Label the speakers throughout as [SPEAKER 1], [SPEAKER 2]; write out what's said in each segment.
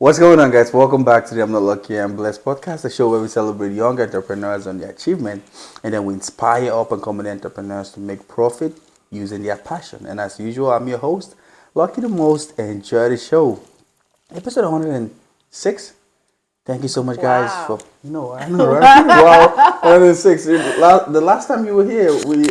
[SPEAKER 1] What's going on, guys? Welcome back to the I'm Not Lucky, I'm Blessed podcast, the show where we celebrate young entrepreneurs on their achievement and then we inspire up and coming entrepreneurs to make profit using their passion. And as usual, I'm your host, Lucky the Most. Enjoy the show. Episode 106. Thank you so much, guys,
[SPEAKER 2] Wow.
[SPEAKER 1] for, I know, right? Wow, 106. The last time you were here, we,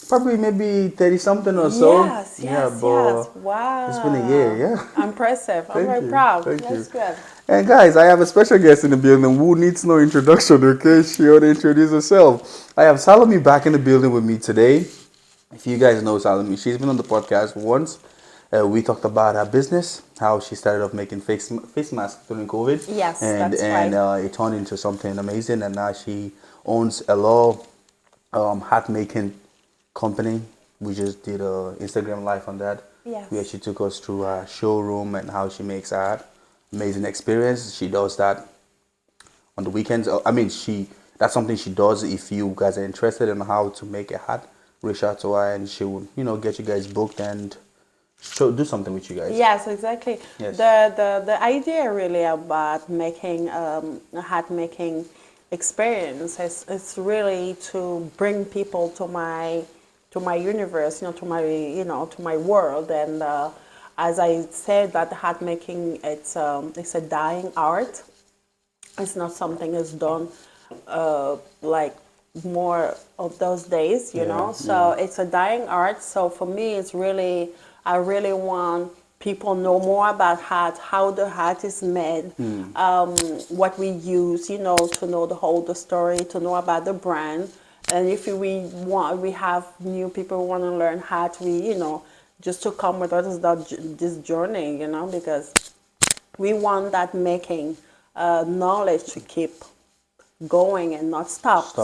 [SPEAKER 1] probably maybe 30 something or so.
[SPEAKER 2] Yes. Wow.
[SPEAKER 1] It's been a year, yeah.
[SPEAKER 2] Impressive. I'm
[SPEAKER 1] Thank
[SPEAKER 2] very
[SPEAKER 1] you.
[SPEAKER 2] proud.
[SPEAKER 1] Thank
[SPEAKER 2] That's
[SPEAKER 1] you.
[SPEAKER 2] good.
[SPEAKER 1] And guys, I have a special guest in the building who needs no introduction, okay? She ought to introduce herself. I have Salomé back in the building with me today. If you guys know Salomé, she's been on the podcast once. We talked about her business, how she started off making face masks during COVID.
[SPEAKER 2] Yes,
[SPEAKER 1] and
[SPEAKER 2] that's
[SPEAKER 1] right. It turned into something amazing, and now she owns Elore hat making company. We just did a Instagram live on that.
[SPEAKER 2] Yes.
[SPEAKER 1] Where she took us through her showroom and how she makes art. Amazing experience. She does that on the weekends. That's something she does. If you guys are interested in how to make a hat, reach out to her and she will, get you guys booked and do something with you guys.
[SPEAKER 2] Yes, exactly.
[SPEAKER 1] Yes.
[SPEAKER 2] The idea really about making a hat making experience is really to bring people to my universe, to my world. And as I said, that hat making, it's a dying art. It's not something that's done like more of those days, you know. So it's a dying art. So for me, I really want people know more about hat, how the hat is made, what we use, to know the story, to know about the brand. And if we have new people who want to learn hat, just to come with us this journey, because we want that making knowledge to keep going and not stop.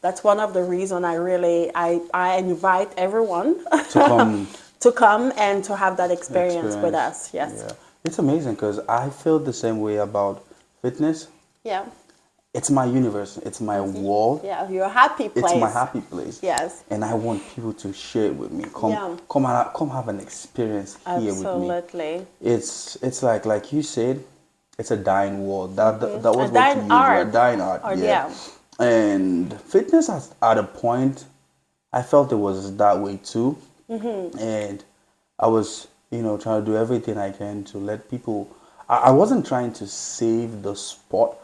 [SPEAKER 2] That's one of the reasons I invite everyone
[SPEAKER 1] To come.
[SPEAKER 2] to come and to have that experience with us. Yes.
[SPEAKER 1] Yeah. It's amazing because I feel the same way about fitness.
[SPEAKER 2] Yeah.
[SPEAKER 1] It's my universe. It's my world.
[SPEAKER 2] Yeah. Your happy place.
[SPEAKER 1] It's my happy place.
[SPEAKER 2] Yes.
[SPEAKER 1] And I want people to share it with me. Come have an experience here with me.
[SPEAKER 2] Absolutely.
[SPEAKER 1] It's like you said, it's a dying world. That was
[SPEAKER 2] A
[SPEAKER 1] what
[SPEAKER 2] dying
[SPEAKER 1] you used.
[SPEAKER 2] art.
[SPEAKER 1] A dying art.
[SPEAKER 2] Yeah.
[SPEAKER 1] And fitness at a point, I felt it was that way too. And I was, trying to do everything I can to let people. I wasn't trying to save the sport,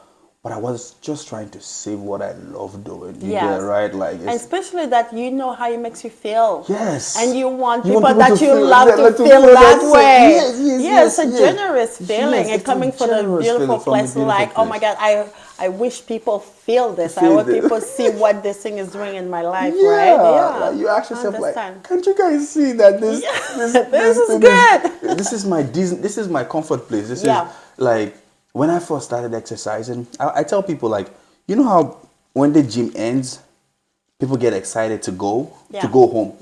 [SPEAKER 1] but I was just trying to save what I love doing. You get it, right? Like,
[SPEAKER 2] and especially that how it makes you feel.
[SPEAKER 1] Yes.
[SPEAKER 2] And you want
[SPEAKER 1] You
[SPEAKER 2] people
[SPEAKER 1] want
[SPEAKER 2] that you love to feel that way. It's a generous feeling. And coming from a beautiful place, like, oh my God, I wish people feel this. I want people see what this thing is doing in my life, right? Yeah.
[SPEAKER 1] Like you ask yourself, like, can't you guys see that this
[SPEAKER 2] is good?
[SPEAKER 1] This is my comfort place. This is like when I first started exercising. I tell people, like, how when the gym ends, people get excited to go home.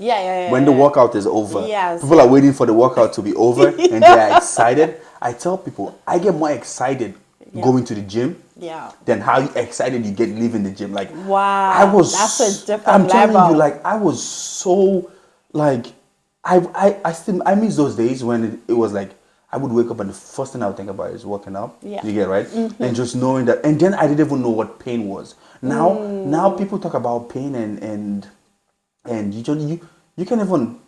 [SPEAKER 1] When the workout is over, people are waiting for the workout to be over and they're excited. I tell people I get more excited going to the gym than how excited you get leaving the gym. Like,
[SPEAKER 2] wow, that's a different
[SPEAKER 1] I'm
[SPEAKER 2] level.
[SPEAKER 1] telling you, like, I was so, like, I miss those days when it was like I would wake up and the first thing I would think about is working out. You get right? And just knowing that, and then I didn't even know what pain was. Now people talk about pain and you can't even,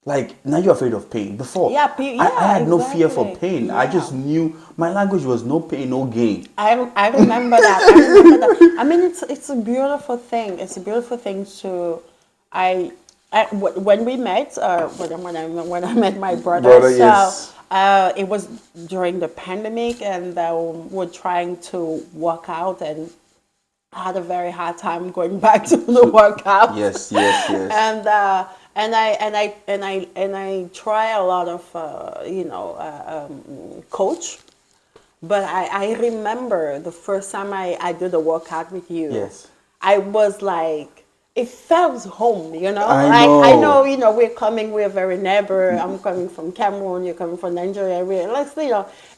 [SPEAKER 1] like, now you're afraid of pain. Before, I had no fear for pain. I just knew my language was no pain, no gain.
[SPEAKER 2] I remember that. I mean, it's a beautiful thing. It's a beautiful thing to, when we met, when I met my brother, it was during the pandemic, and we're trying to work out, and I had a very hard time going back to the workout.
[SPEAKER 1] Yes.
[SPEAKER 2] And I try a lot of coach, but I remember the first time I did a workout with you.
[SPEAKER 1] Yes.
[SPEAKER 2] I was like, it felt home,
[SPEAKER 1] I
[SPEAKER 2] know, we're very neighbor. I'm coming from Cameroon, you're coming from Nigeria.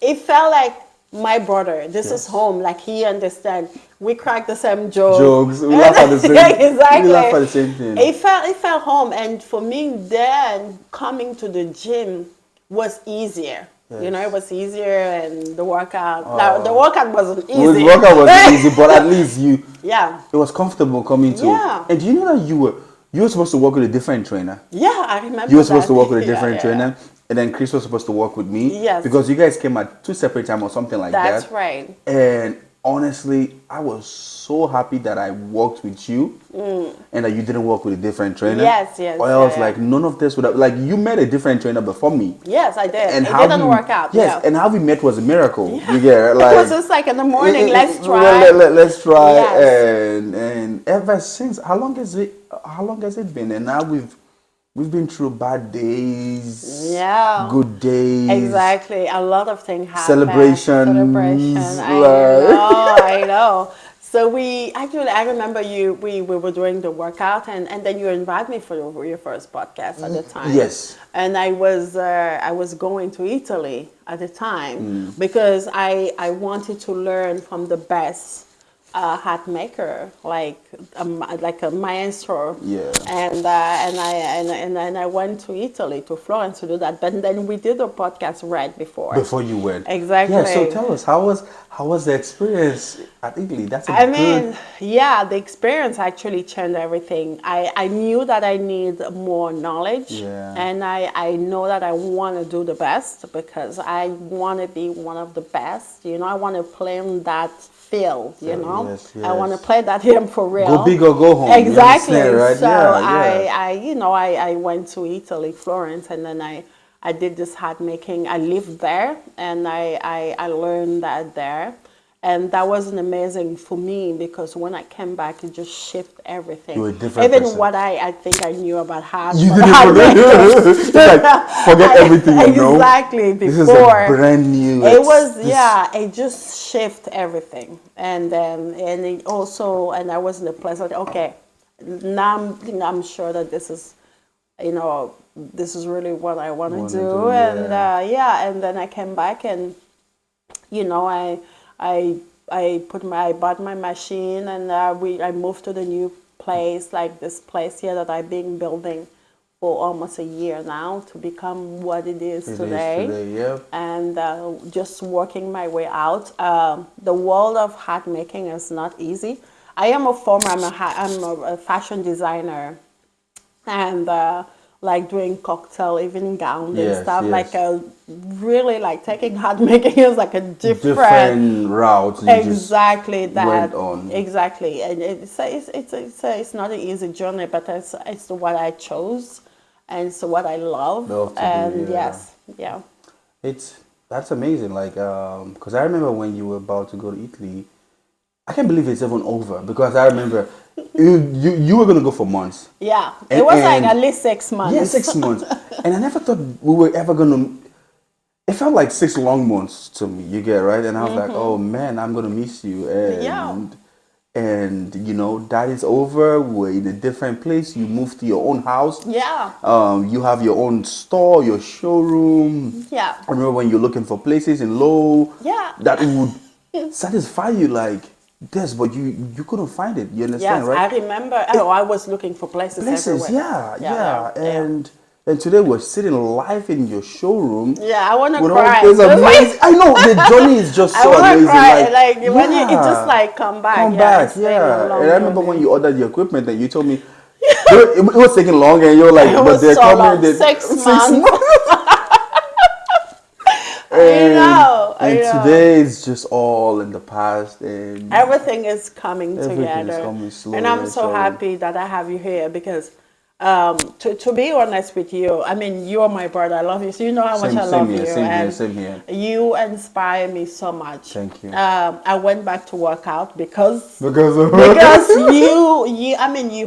[SPEAKER 2] It felt like my brother, this is home. Like, he understands. We crack the same jokes.
[SPEAKER 1] We laugh at the same.
[SPEAKER 2] Exactly.
[SPEAKER 1] We laugh at the same thing.
[SPEAKER 2] It felt home, and for me, then coming to the gym was easier. You know, it was easier, and the workout.
[SPEAKER 1] Oh.
[SPEAKER 2] Now, the workout wasn't easy.
[SPEAKER 1] The workout wasn't easy, but at least you.
[SPEAKER 2] Yeah.
[SPEAKER 1] It was comfortable coming to.
[SPEAKER 2] Yeah.
[SPEAKER 1] And do you know that you were supposed to work with a different trainer?
[SPEAKER 2] Yeah, I remember.
[SPEAKER 1] You were supposed to work with a
[SPEAKER 2] Yeah,
[SPEAKER 1] different
[SPEAKER 2] yeah.
[SPEAKER 1] trainer, and then Chris was supposed to work with me.
[SPEAKER 2] Yes.
[SPEAKER 1] Because you guys came at 2 separate times or something like that.
[SPEAKER 2] That's right.
[SPEAKER 1] And honestly, I was so happy that I worked with you and that you didn't work with a different trainer.
[SPEAKER 2] Yes, yes.
[SPEAKER 1] Or else, like, none of this would have, like, you met a different trainer before me.
[SPEAKER 2] Yes, I did.
[SPEAKER 1] And
[SPEAKER 2] it
[SPEAKER 1] how
[SPEAKER 2] didn't work out.
[SPEAKER 1] Yes,
[SPEAKER 2] Yeah.
[SPEAKER 1] and how we met was a miracle.
[SPEAKER 2] Yeah.
[SPEAKER 1] You get it? Like,
[SPEAKER 2] it was just like in the morning, let's try.
[SPEAKER 1] Let's try.
[SPEAKER 2] Yes.
[SPEAKER 1] And ever since, how long has it been? And now we've been through bad days,
[SPEAKER 2] Yeah,
[SPEAKER 1] good days,
[SPEAKER 2] exactly. A lot of things happen.
[SPEAKER 1] Celebrations.
[SPEAKER 2] I know. So I remember we were doing the workout, and then you invited me for your first podcast at the time.
[SPEAKER 1] Yes.
[SPEAKER 2] And I was going to Italy at the time because I wanted to learn from the best hat maker, like a maestro.
[SPEAKER 1] Yeah.
[SPEAKER 2] And I went to Italy, to Florence, to do that. But then we did a podcast right before.
[SPEAKER 1] Before you went.
[SPEAKER 2] Exactly.
[SPEAKER 1] Yeah. So tell us, how was the experience at Italy? That's a
[SPEAKER 2] the experience actually changed everything. I knew that I need more knowledge.
[SPEAKER 1] Yeah.
[SPEAKER 2] And I know that I want to do the best because I want to be one of the best. You know, I want to play in that field, you know.
[SPEAKER 1] Yes.
[SPEAKER 2] I want to play that game for real.
[SPEAKER 1] Go big or go home.
[SPEAKER 2] Exactly.
[SPEAKER 1] Right?
[SPEAKER 2] So
[SPEAKER 1] Yeah.
[SPEAKER 2] I went to Italy, Florence, and then I did this hat making. I lived there, and I learned that there. And that was amazing for me because when I came back, it just shifted everything.
[SPEAKER 1] You were a different
[SPEAKER 2] Even
[SPEAKER 1] person.
[SPEAKER 2] what I think I knew about hats.
[SPEAKER 1] You didn't forget everything you know.
[SPEAKER 2] Exactly. Before.
[SPEAKER 1] This is a brand new.
[SPEAKER 2] It just shifted everything. And then, and I was in a place like, okay, now I'm sure that this is, this is really what I want to do. And and then I came back and, I bought my machine and I moved to the new place, like this place here that I've been building for almost a year now to become what it is today. And just working my way out. The world of hat making is not easy. I'm a fashion designer, and like doing cocktail evening gowns and stuff. Like really like taking hat making is like a different
[SPEAKER 1] route.
[SPEAKER 2] Exactly that.
[SPEAKER 1] Went on.
[SPEAKER 2] Exactly, and it's not an easy journey, but it's what I chose, and it's what I love. And
[SPEAKER 1] that's amazing. Like, because I remember when you were about to go to Italy, I can't believe it's even over because I remember you were gonna go for months.
[SPEAKER 2] Yeah, it was like at least 6 months.
[SPEAKER 1] Yeah, 6 months, and I never thought we were ever gonna. It felt like 6 long months to me. You get right, and I was like, oh man, I'm gonna miss you. And that is over. We're in a different place. You moved to your own house.
[SPEAKER 2] Yeah.
[SPEAKER 1] You have your own store, your showroom.
[SPEAKER 2] Yeah.
[SPEAKER 1] I remember when you're looking for places in Low.
[SPEAKER 2] Yeah.
[SPEAKER 1] That would satisfy you like this, but you couldn't find it. You understand, right?
[SPEAKER 2] Yes, I remember. I was looking for places everywhere.
[SPEAKER 1] Yeah. And today we're sitting live in your showroom.
[SPEAKER 2] Yeah, I want to cry.
[SPEAKER 1] I know the journey is just so amazing. I want to cry.
[SPEAKER 2] Like when it just like come back.
[SPEAKER 1] And I remember when you ordered the equipment and you told me it was taking long, and you're like, but they're coming.
[SPEAKER 2] 6 months.
[SPEAKER 1] And today is just all in the past, and
[SPEAKER 2] everything is coming together.
[SPEAKER 1] Coming slowly,
[SPEAKER 2] and I'm so happy that I have you here because. To be honest with you, I mean, you're my brother. I love you. So you know how much I love you.
[SPEAKER 1] Same here.
[SPEAKER 2] You inspire me so much.
[SPEAKER 1] Thank you.
[SPEAKER 2] I went back to work out because you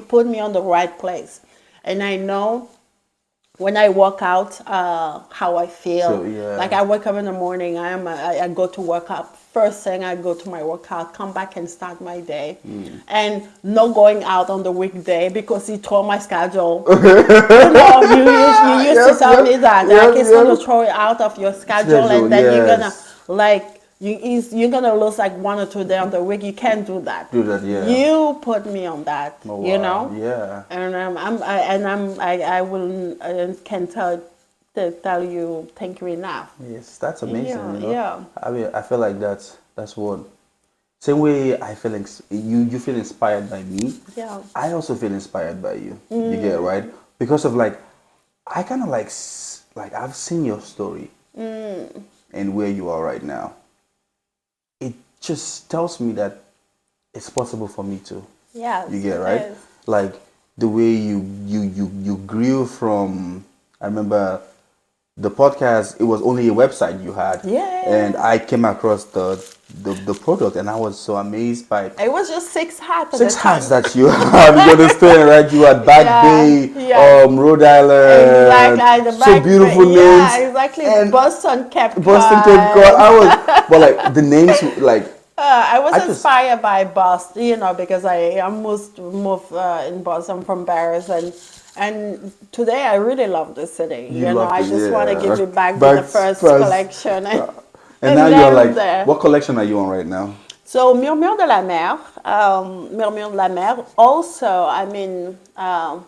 [SPEAKER 2] put me on the right place. And I know when I work out, how I feel. Like I wake up in the morning, I go to work out. First thing I go to my workout, come back and start my day. And not going out on the weekday because he tore my schedule. You used to tell me that. It's going to throw it out of your schedule and then you're going to you're going to lose like 1 or 2 days on the week. You can't do that. You put me on that,
[SPEAKER 1] Yeah.
[SPEAKER 2] And I can they tell you thank you enough.
[SPEAKER 1] Yes, that's amazing.
[SPEAKER 2] Yeah,
[SPEAKER 1] You know,
[SPEAKER 2] yeah.
[SPEAKER 1] I mean, I feel like that's what same way I feel you feel inspired by me.
[SPEAKER 2] Yeah.
[SPEAKER 1] I also feel inspired by you. You get it, right? Because of like I kind of like like I've seen your story and where you are right now. It just tells me that it's possible for me too.
[SPEAKER 2] Yes,
[SPEAKER 1] You get it,
[SPEAKER 2] it
[SPEAKER 1] right?
[SPEAKER 2] is.
[SPEAKER 1] Like the way you grew from. I remember the podcast. It was only a website you had, and
[SPEAKER 2] Yes.
[SPEAKER 1] I came across the product, and I was so amazed by
[SPEAKER 2] It was just 6 hats at the
[SPEAKER 1] 6 hats
[SPEAKER 2] time.
[SPEAKER 1] that you have. You understand, right? You had Back
[SPEAKER 2] Yeah,
[SPEAKER 1] Bay,
[SPEAKER 2] yeah.
[SPEAKER 1] Rhode Island,
[SPEAKER 2] Exactly, the
[SPEAKER 1] so
[SPEAKER 2] back,
[SPEAKER 1] beautiful names,
[SPEAKER 2] yeah, exactly.
[SPEAKER 1] and
[SPEAKER 2] Boston Cape
[SPEAKER 1] Boston Cape Cod.
[SPEAKER 2] Cod.
[SPEAKER 1] I was, but like the names, like
[SPEAKER 2] I was
[SPEAKER 1] I just
[SPEAKER 2] inspired by Boston, because I almost moved in Boston from Paris, and today I really love the city.
[SPEAKER 1] you loved
[SPEAKER 2] I
[SPEAKER 1] it,
[SPEAKER 2] just want to give
[SPEAKER 1] yeah.
[SPEAKER 2] it back with
[SPEAKER 1] Back
[SPEAKER 2] the first
[SPEAKER 1] first,
[SPEAKER 2] collection,
[SPEAKER 1] and
[SPEAKER 2] and
[SPEAKER 1] now you're
[SPEAKER 2] then
[SPEAKER 1] like,
[SPEAKER 2] there.
[SPEAKER 1] what collection are you on right now?
[SPEAKER 2] So Murmure de la Mer, Murmure de la Mer. Also, I mean,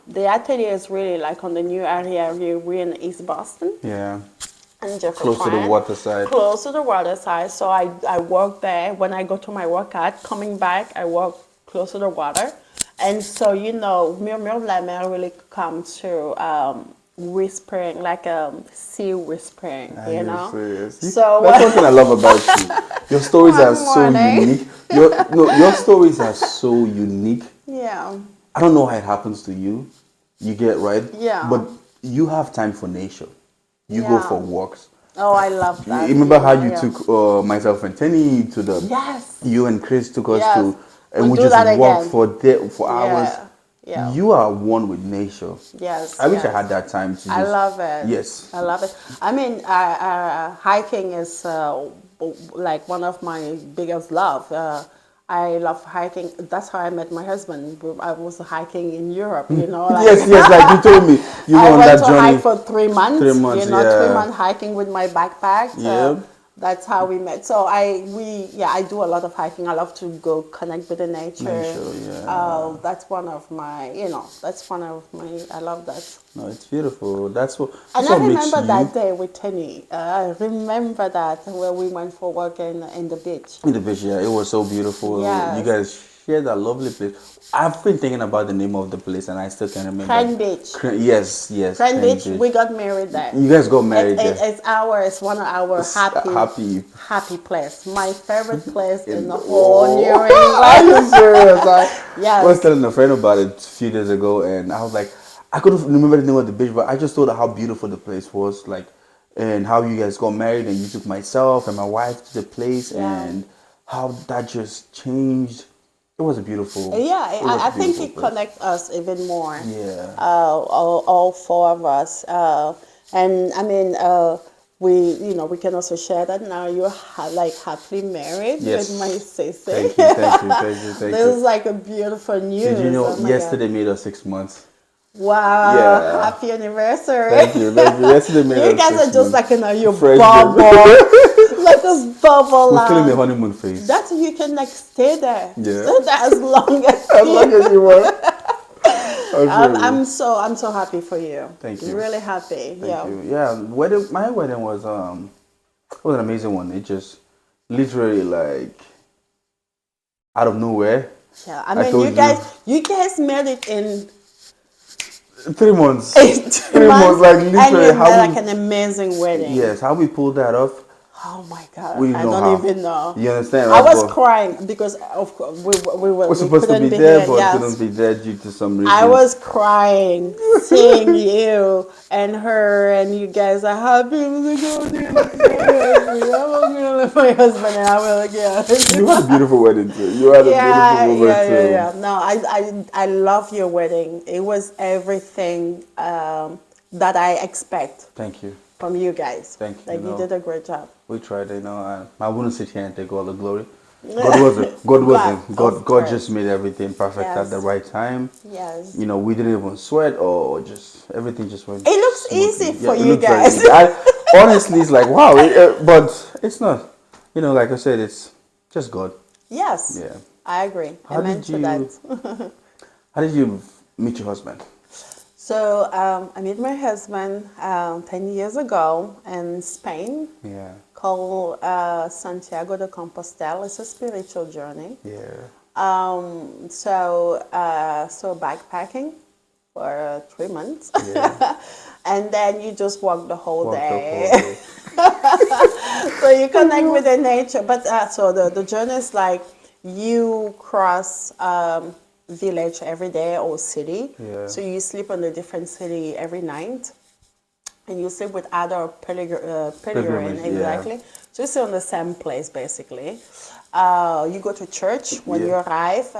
[SPEAKER 2] the atelier is really like on the new area. We're in East Boston.
[SPEAKER 1] Yeah,
[SPEAKER 2] And Jeffrey
[SPEAKER 1] close to the
[SPEAKER 2] Plant,
[SPEAKER 1] water side.
[SPEAKER 2] close to the water side. So I work there. When I go to my workout, coming back, I work close to the water. And so, Murmure de la Mer really comes to whispering, like sea whispering,
[SPEAKER 1] I hear serious.
[SPEAKER 2] So
[SPEAKER 1] That's one thing I love about you. Your stories are
[SPEAKER 2] One
[SPEAKER 1] so
[SPEAKER 2] morning.
[SPEAKER 1] unique. Your stories are so unique.
[SPEAKER 2] Yeah.
[SPEAKER 1] I don't know how it happens to you. You get right.
[SPEAKER 2] Yeah.
[SPEAKER 1] But you have time for nature. You go
[SPEAKER 2] Yeah.
[SPEAKER 1] for walks.
[SPEAKER 2] Oh, I love
[SPEAKER 1] You
[SPEAKER 2] that.
[SPEAKER 1] remember how you
[SPEAKER 2] yeah.
[SPEAKER 1] took myself and Tenny to the.
[SPEAKER 2] Yes.
[SPEAKER 1] You and Chris took us
[SPEAKER 2] Yes.
[SPEAKER 1] to, and
[SPEAKER 2] We'll
[SPEAKER 1] we
[SPEAKER 2] do
[SPEAKER 1] just
[SPEAKER 2] that
[SPEAKER 1] walked
[SPEAKER 2] again.
[SPEAKER 1] for hours.
[SPEAKER 2] Yeah. Yeah.
[SPEAKER 1] You are one with nature.
[SPEAKER 2] Yes.
[SPEAKER 1] I wish I
[SPEAKER 2] yes.
[SPEAKER 1] had that time to.
[SPEAKER 2] I
[SPEAKER 1] just-
[SPEAKER 2] love it.
[SPEAKER 1] Yes.
[SPEAKER 2] I love it. I mean, hiking is like one of my biggest love. I love hiking. That's how I met my husband. I was hiking in Europe, Like,
[SPEAKER 1] Yes, like you told me, you
[SPEAKER 2] I
[SPEAKER 1] were on
[SPEAKER 2] went
[SPEAKER 1] that
[SPEAKER 2] to
[SPEAKER 1] journey.
[SPEAKER 2] hike for 3 months.
[SPEAKER 1] 3 months, yeah.
[SPEAKER 2] 3 months hiking with my backpack.
[SPEAKER 1] Yeah.
[SPEAKER 2] That's how we met. So I do a lot of hiking. I love to go connect with the nature. That's one of my, I love that.
[SPEAKER 1] No, it's beautiful. That's what.
[SPEAKER 2] And
[SPEAKER 1] That's
[SPEAKER 2] I
[SPEAKER 1] what makes
[SPEAKER 2] remember
[SPEAKER 1] you
[SPEAKER 2] that day with Tenny. I remember that where we went for walk in the beach.
[SPEAKER 1] in the beach. Yeah, it was so beautiful.
[SPEAKER 2] Yes.
[SPEAKER 1] You guys shared that lovely place. I've been thinking about the name of the place, and I still can't remember.
[SPEAKER 2] Crane Beach.
[SPEAKER 1] Yes.
[SPEAKER 2] Crane Beach. We got married there.
[SPEAKER 1] You guys got married there.
[SPEAKER 2] It's one of our happy place. My favorite place in the whole New
[SPEAKER 1] Are
[SPEAKER 2] England.
[SPEAKER 1] you serious?
[SPEAKER 2] Yes.
[SPEAKER 1] I was telling a friend about it a few days ago, and I was like, I couldn't remember the name of the beach, but I just told her how beautiful the place was, like, and how you guys got married, and you took myself and my wife to the place, and how that just changed. It was a beautiful.
[SPEAKER 2] Yeah,
[SPEAKER 1] it was
[SPEAKER 2] I
[SPEAKER 1] a
[SPEAKER 2] think
[SPEAKER 1] beautiful
[SPEAKER 2] it
[SPEAKER 1] place.
[SPEAKER 2] connects us even more.
[SPEAKER 1] Yeah.
[SPEAKER 2] All four of us, and I mean, we can also share that now you're happily married
[SPEAKER 1] Yes.
[SPEAKER 2] with my sister.
[SPEAKER 1] Thank you.
[SPEAKER 2] This is like a beautiful news.
[SPEAKER 1] Did you know
[SPEAKER 2] Oh my
[SPEAKER 1] yesterday made us 6 months?
[SPEAKER 2] God. Wow!
[SPEAKER 1] Yeah.
[SPEAKER 2] Happy anniversary!
[SPEAKER 1] Thank you. Yesterday made us
[SPEAKER 2] You guys
[SPEAKER 1] 6
[SPEAKER 2] are just
[SPEAKER 1] months.
[SPEAKER 2] like in your
[SPEAKER 1] Fresh
[SPEAKER 2] bubble,
[SPEAKER 1] baby.
[SPEAKER 2] like this bubble.
[SPEAKER 1] We're still in the honeymoon phase.
[SPEAKER 2] That's you can like stay there.
[SPEAKER 1] Yeah.
[SPEAKER 2] Stay there as long as
[SPEAKER 1] As long as you want.
[SPEAKER 2] I'm so happy for you.
[SPEAKER 1] Thank you.
[SPEAKER 2] Really happy.
[SPEAKER 1] Thank you. Yeah, my wedding was an amazing one. It just literally like out of nowhere.
[SPEAKER 2] Yeah, I mean, you guys made it in
[SPEAKER 1] 3 months.
[SPEAKER 2] 3
[SPEAKER 1] months, like literally
[SPEAKER 2] and you
[SPEAKER 1] how
[SPEAKER 2] made
[SPEAKER 1] we-
[SPEAKER 2] like an amazing wedding.
[SPEAKER 1] Yes, how we pulled that off.
[SPEAKER 2] Oh my God,
[SPEAKER 1] We
[SPEAKER 2] I
[SPEAKER 1] know
[SPEAKER 2] don't
[SPEAKER 1] how.
[SPEAKER 2] even know.
[SPEAKER 1] You understand?
[SPEAKER 2] I
[SPEAKER 1] right?
[SPEAKER 2] was
[SPEAKER 1] But
[SPEAKER 2] crying because of course
[SPEAKER 1] we're
[SPEAKER 2] we
[SPEAKER 1] supposed to
[SPEAKER 2] couldn't
[SPEAKER 1] be there,
[SPEAKER 2] here.
[SPEAKER 1] but
[SPEAKER 2] Yes.
[SPEAKER 1] couldn't be there due to some reason.
[SPEAKER 2] I was crying, seeing you and her, and you guys are happy. I was like, oh, my husband and I were like, yeah.
[SPEAKER 1] You had a beautiful wedding too. You had a beautiful moment too.
[SPEAKER 2] Yeah. No, I love your wedding. It was everything that I expect
[SPEAKER 1] Thank you.
[SPEAKER 2] from you guys.
[SPEAKER 1] Thank you.
[SPEAKER 2] Like you did a great job.
[SPEAKER 1] We tried, I wouldn't sit here and take all the glory. God just made everything perfect at the right time.
[SPEAKER 2] Yes.
[SPEAKER 1] We didn't even sweat or just everything just went.
[SPEAKER 2] It looks
[SPEAKER 1] smoothly.
[SPEAKER 2] easy
[SPEAKER 1] Yeah,
[SPEAKER 2] for
[SPEAKER 1] it
[SPEAKER 2] you
[SPEAKER 1] looked very
[SPEAKER 2] guys.
[SPEAKER 1] easy. Honestly, it's like wow, but it's not. Like I said, it's just God.
[SPEAKER 2] Yes.
[SPEAKER 1] Yeah.
[SPEAKER 2] I agree.
[SPEAKER 1] How
[SPEAKER 2] Amen
[SPEAKER 1] did
[SPEAKER 2] to that.
[SPEAKER 1] How did you meet your husband?
[SPEAKER 2] So I met my husband 10 years ago in Spain,
[SPEAKER 1] Yeah.
[SPEAKER 2] called Santiago de Compostela. It's a spiritual journey.
[SPEAKER 1] Yeah.
[SPEAKER 2] So backpacking for 3 months,
[SPEAKER 1] Yeah.
[SPEAKER 2] and then you just walk the whole
[SPEAKER 1] Walk the whole
[SPEAKER 2] day.
[SPEAKER 1] day.
[SPEAKER 2] So you connect with the nature. But so the journey is like you cross village every day or city.
[SPEAKER 1] Yeah.
[SPEAKER 2] So you sleep in a different city every night, and you sleep with other pilgrims,
[SPEAKER 1] Pilgrimage, yeah.
[SPEAKER 2] exactly. So you stay on the same place basically. You go to church when you
[SPEAKER 1] Yeah.
[SPEAKER 2] arrive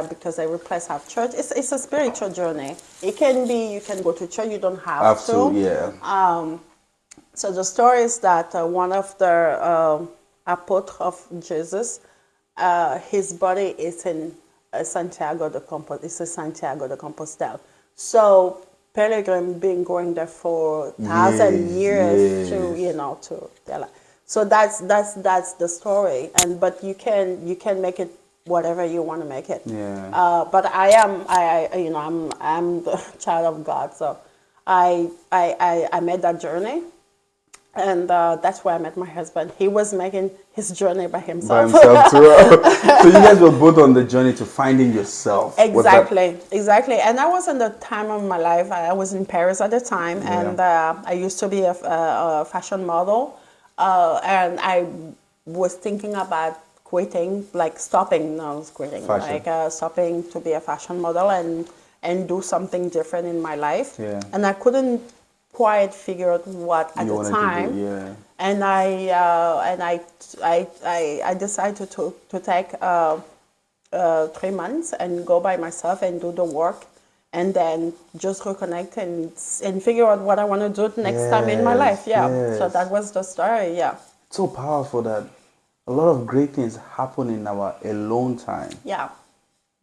[SPEAKER 2] because every place have church. It's a spiritual journey. It can be you can go to church. You don't have to.
[SPEAKER 1] Yeah.
[SPEAKER 2] So the story is that one of the apôtres of Jesus, his body is in Santiago de Compostela. It's a Santiago de Compostela. So pilgrim been going there for 1,000 years to to their life. So that's the story. And but you can make it whatever you want to make it.
[SPEAKER 1] Yeah.
[SPEAKER 2] But I'm the child of God. So I made that journey. And that's where I met my husband. He was making his journey by himself.
[SPEAKER 1] By himself too. So you guys were both on the journey to finding yourself.
[SPEAKER 2] Exactly. And I was in the time of my life. I was in Paris at the time, and I used to be a fashion model. And I was thinking about quitting, like stopping. No, I was quitting,
[SPEAKER 1] Fashion.
[SPEAKER 2] like stopping to be a fashion model and do something different in my life.
[SPEAKER 1] Yeah.
[SPEAKER 2] And I couldn't quite figure out what at the time.
[SPEAKER 1] Yeah.
[SPEAKER 2] And I decided to take 3 months and go by myself and do the work, and then just reconnect and figure out what I want to do next time in my life. Yeah.
[SPEAKER 1] Yes.
[SPEAKER 2] So that was the story. Yeah.
[SPEAKER 1] It's so powerful that a lot of great things happen in our alone time.
[SPEAKER 2] Yeah.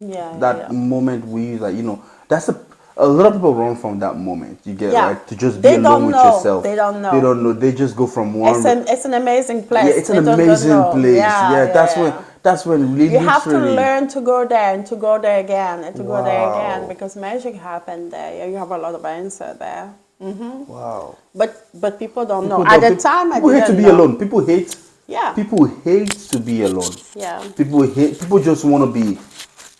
[SPEAKER 1] That moment we that's a lot of people run from that moment. You get right to just be alone with yourself.
[SPEAKER 2] They don't know.
[SPEAKER 1] They don't know. They just go from one.
[SPEAKER 2] It's an amazing place.
[SPEAKER 1] Yeah, it's an amazing place. That's when really
[SPEAKER 2] you have to learn to go there and to go there again and to go there again, because magic happened there. You have a lot of answer there. Mm-hmm.
[SPEAKER 1] Wow.
[SPEAKER 2] But people don't know. At the time,
[SPEAKER 1] people hate to be alone. People hate.
[SPEAKER 2] Yeah.
[SPEAKER 1] People hate to be alone.
[SPEAKER 2] Yeah.
[SPEAKER 1] People just want to be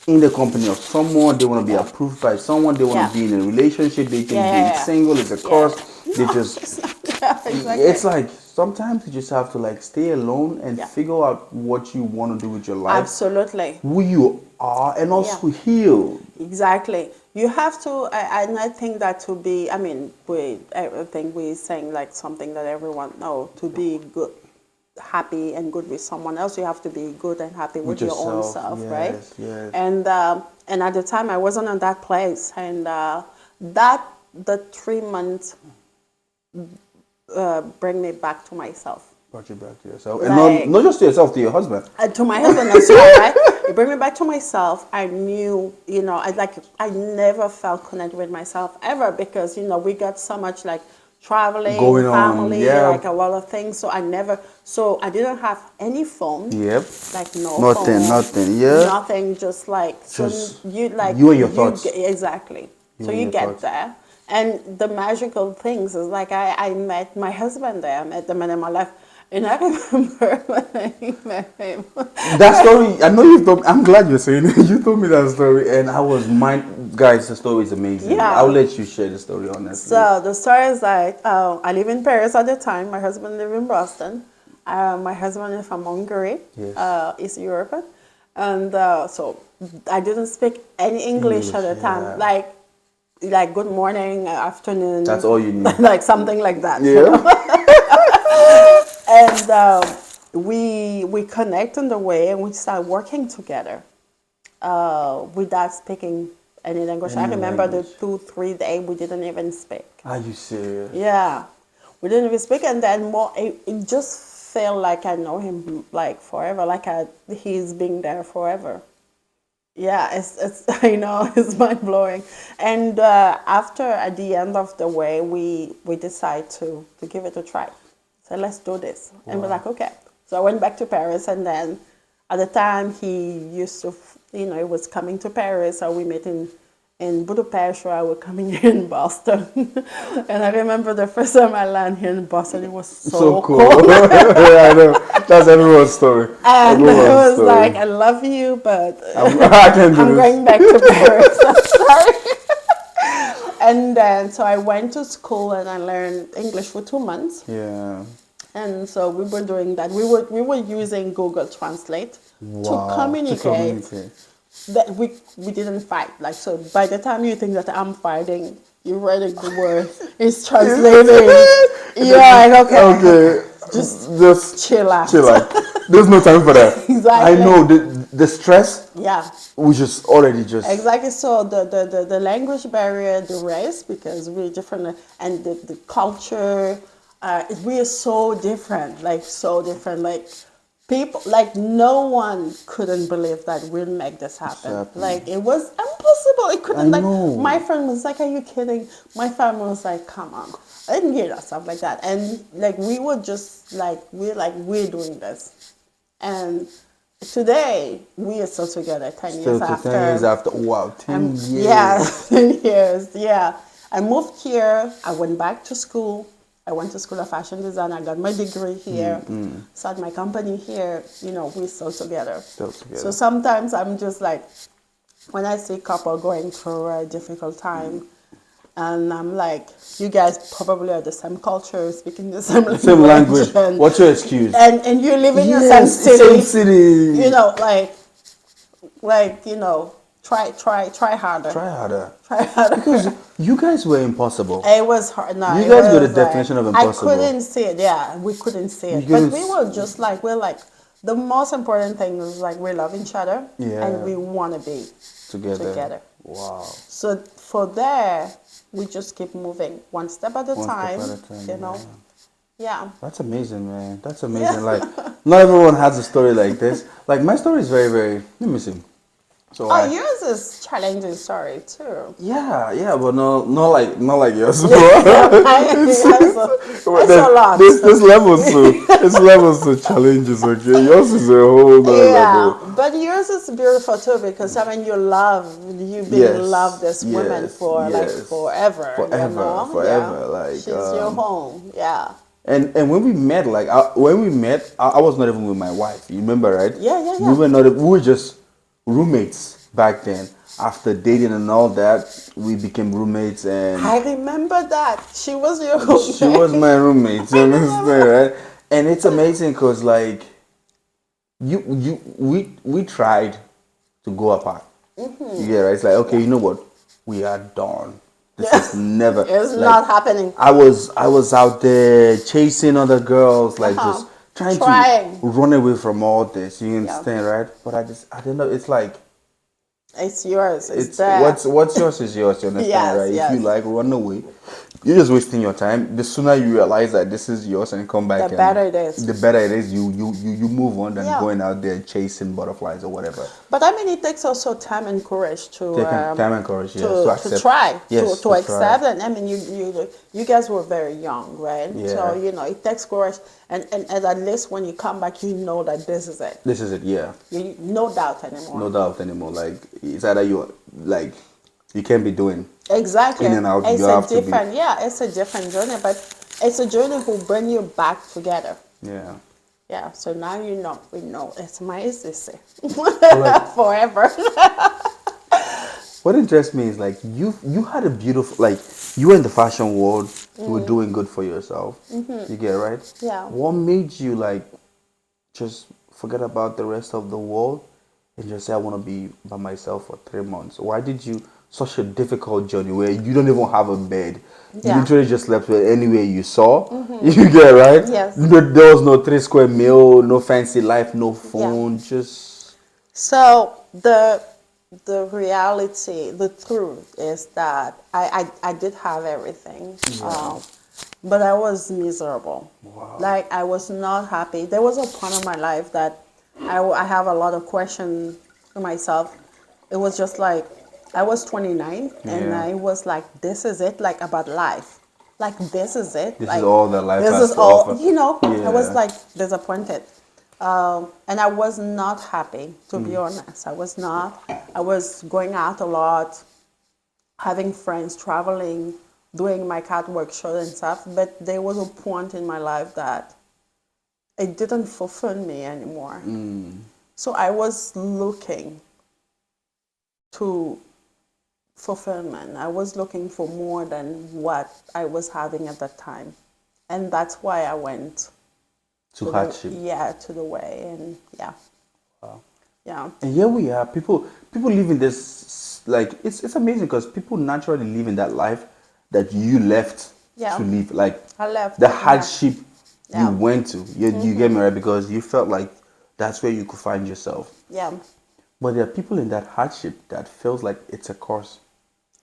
[SPEAKER 1] in the company of someone. They want to be approved by someone. They want to be in a relationship. They think being single is a curse. They just
[SPEAKER 2] exactly.
[SPEAKER 1] It's like sometimes you just have to like stay alone and figure out what you want to do with your life.
[SPEAKER 2] Absolutely.
[SPEAKER 1] Who you are, and also heal.
[SPEAKER 2] Exactly. You have to, and I think that to be, I think we're saying like something that everyone knows, to be good, happy and good with someone else, you have to be good and happy with your own self, right?
[SPEAKER 1] Yes.
[SPEAKER 2] And at the time I wasn't in that place, and the 3 months bring me back to myself.
[SPEAKER 1] Brought you back to yourself, and not just to yourself, to your husband.
[SPEAKER 2] To my husband as well, right? It brought me back to myself. I knew, I never felt connected with myself ever, because we got so much like traveling,
[SPEAKER 1] going
[SPEAKER 2] family,
[SPEAKER 1] on,
[SPEAKER 2] like a lot of things. So I didn't have any phone.
[SPEAKER 1] Yep.
[SPEAKER 2] Like no
[SPEAKER 1] nothing,
[SPEAKER 2] phone.
[SPEAKER 1] Nothing. Yeah.
[SPEAKER 2] Nothing. Just
[SPEAKER 1] you and your thoughts.
[SPEAKER 2] Exactly. So you get there. And the magical things is like I met my husband there. I met the man in my life. And I remember when I met him.
[SPEAKER 1] That story, I know you've told me, I'm glad you're saying it. You told me that story, and I was guys, the story is amazing.
[SPEAKER 2] Yeah.
[SPEAKER 1] I'll let you share the story, honestly.
[SPEAKER 2] So the story is like, I live in Paris at the time. My husband lived in Boston. My husband is from Hungary, East Europe. And so I didn't speak any English at the time. Like good morning, afternoon.
[SPEAKER 1] That's all you need.
[SPEAKER 2] Like something like that.
[SPEAKER 1] Yeah.
[SPEAKER 2] And we connect in the way, and we start working together without speaking any language. I remember the 2-3 days we didn't even speak.
[SPEAKER 1] Are you serious?
[SPEAKER 2] Yeah, we didn't even speak, and then it just felt like I know him like forever, like he's been there forever. Yeah, it's it's mind blowing. And after at the end of the way, we decide to give it a try. So let's do this. Wow. And we're like, okay. So I went back to Paris, and then at the time he used to, he was coming to Paris, so we met in in Budapest or I was coming here in Boston. And I remember the first time I landed here in Boston, it was so
[SPEAKER 1] cool.
[SPEAKER 2] cold.
[SPEAKER 1] Yeah, I know. That's everyone's story.
[SPEAKER 2] And
[SPEAKER 1] Everyone's
[SPEAKER 2] I was
[SPEAKER 1] story.
[SPEAKER 2] like, I love you, but
[SPEAKER 1] I can't do
[SPEAKER 2] I'm
[SPEAKER 1] this.
[SPEAKER 2] going back to Paris. I'm sorry. And then, so I went to school and I learned English for 2 months.
[SPEAKER 1] Yeah.
[SPEAKER 2] And so we were doing that. We were using Google Translate to communicate. That we didn't fight. Like, so by the time you think that I'm fighting, you're writing the word, it's translating. You're like, okay. Just chill out.
[SPEAKER 1] Chill out. There's no time for that.
[SPEAKER 2] Exactly.
[SPEAKER 1] I know the stress.
[SPEAKER 2] Yeah.
[SPEAKER 1] We just already just.
[SPEAKER 2] Exactly. So the language barrier, the race, because we're different, and the culture, we are so different. Like so different. Like people, like no one couldn't believe that we'll make this happen. Like it was impossible. It couldn't. Like my friend was like, "Are you kidding?" My family was like, "Come on." And stuff like that. And like we were just like we're doing this. And today we are still together 10 years after.
[SPEAKER 1] 10 years after. Wow, 10 years.
[SPEAKER 2] Yeah, 10 years. Yeah. I moved here. I went back to school. I went to school of fashion design. I got my degree here. Started my company here. We're still together. So sometimes I'm just like, when I see a couple going through a difficult time, and I'm like, you guys probably are the same culture, speaking the same language.
[SPEAKER 1] And, what's your excuse?
[SPEAKER 2] And you live in the same city. Try harder.
[SPEAKER 1] Try harder. Because you guys were impossible.
[SPEAKER 2] It was hard. No,
[SPEAKER 1] you guys were the definition of impossible.
[SPEAKER 2] I couldn't see it. Yeah, we couldn't see it. But we were just like, the most important thing was like we love each other. Yeah. And we want to be together.
[SPEAKER 1] Wow.
[SPEAKER 2] So for there, we just keep moving one step at a time. Yeah.
[SPEAKER 1] That's amazing, man. That's amazing. Yeah. Like, not everyone has a story like this. Like, my story is very, very. Let me see.
[SPEAKER 2] So yours is challenging story too.
[SPEAKER 1] Yeah, but not like yours.
[SPEAKER 2] It's a lot.
[SPEAKER 1] There's levels to challenges. Okay, yours is a whole other level.
[SPEAKER 2] But yours is beautiful too because you've been loved this woman for like forever.
[SPEAKER 1] Forever. Like
[SPEAKER 2] she's your home. Yeah.
[SPEAKER 1] And when we met, I was not even with my wife. You remember, right?
[SPEAKER 2] Yeah.
[SPEAKER 1] We were just roommates back then. After dating and all that, we became roommates. And
[SPEAKER 2] I remember that she was your roommate.
[SPEAKER 1] She was my roommate. You understand, right? And it's amazing because we tried to go apart. Yeah, right. It's like, okay, you know what? We are done. This is never.
[SPEAKER 2] It's not happening.
[SPEAKER 1] I was out there chasing other girls, just trying to run away from all this. You understand, right? But I don't know. It's like
[SPEAKER 2] it's yours. It's
[SPEAKER 1] what's yours is yours. You understand, right? If you run away, you're just wasting your time. The sooner you realize that this is yours and come back,
[SPEAKER 2] the better it is.
[SPEAKER 1] The better it is. You move on than going out there chasing butterflies or whatever.
[SPEAKER 2] But I mean, it takes also time and courage to accept, to accept. And I mean, you guys were very young, right? Yeah. So it takes courage, and at least when you come back, you know that this is it.
[SPEAKER 1] This is it. Yeah.
[SPEAKER 2] No doubt anymore.
[SPEAKER 1] No doubt anymore. Like it's either you can't be doing
[SPEAKER 2] exactly
[SPEAKER 1] in and out.
[SPEAKER 2] It's it's a different journey, but it's a journey who bring you back together.
[SPEAKER 1] Yeah.
[SPEAKER 2] Yeah. So now we know it's my sister forever.
[SPEAKER 1] What interests me is you had a beautiful you were in the fashion world. You were doing good for yourself. You get it, right?
[SPEAKER 2] Yeah.
[SPEAKER 1] What made you just forget about the rest of the world and just say I want to be by myself for 3 months? Why did you such a difficult journey where you don't even have a bed? You literally just slept anywhere you saw. You get it, right?
[SPEAKER 2] Yes.
[SPEAKER 1] There was no 3 square meal, no fancy life, no phone, just.
[SPEAKER 2] So the reality, the truth is that I did have everything, but I was miserable.
[SPEAKER 1] Wow.
[SPEAKER 2] I was not happy. There was a point of my life that I have a lot of questions to myself. It was just I was 29 and I was like, this is it, about life. This is it.
[SPEAKER 1] This is all that life has to offer.
[SPEAKER 2] This is all, I was disappointed. And I was not happy, to be honest. I was not. I was going out a lot. having friends, traveling, doing my catwalk show and stuff. But there was a point in my life that it didn't fulfill me anymore. So I was looking to fulfillment. I was looking for more than what I was having at that time. And that's why I went
[SPEAKER 1] To hardship.
[SPEAKER 2] to the way. And yeah.
[SPEAKER 1] Wow.
[SPEAKER 2] Yeah.
[SPEAKER 1] And here we are. People live in this, like, it's amazing because people naturally live in that life that you left to live. Like,
[SPEAKER 2] I left
[SPEAKER 1] the hardship
[SPEAKER 2] Yeah.
[SPEAKER 1] you went to. You get me, right? Because you felt like that's where you could find yourself.
[SPEAKER 2] Yeah.
[SPEAKER 1] But there are people in that hardship that feels like it's a curse.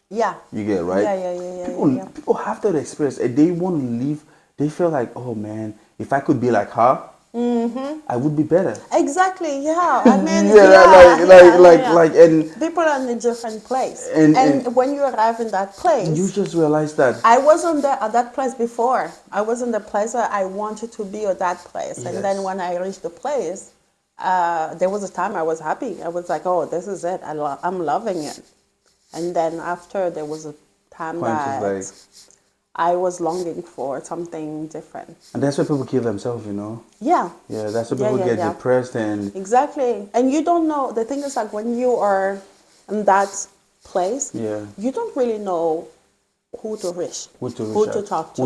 [SPEAKER 2] Yeah.
[SPEAKER 1] You get it, right?
[SPEAKER 2] Yeah.
[SPEAKER 1] People have that experience and they want to live. They feel like, oh man, if I could be like her, I would be better.
[SPEAKER 2] Exactly. Yeah. I mean,
[SPEAKER 1] and
[SPEAKER 2] people are in a different place,
[SPEAKER 1] and
[SPEAKER 2] when you arrive in that place,
[SPEAKER 1] you just realize that
[SPEAKER 2] I wasn't there at that place before. I was in the place that I wanted to be at that place, and then when I reached the place, there was a time I was happy. I was like, oh, this is it. I'm loving it. And then after, there was a time that I was longing for something different.
[SPEAKER 1] And that's why people kill themselves, you know?
[SPEAKER 2] Yeah.
[SPEAKER 1] Yeah, that's why people get depressed and...
[SPEAKER 2] Exactly. And you don't know, the thing is like when you are in that place, you don't really know who to reach, who to talk to.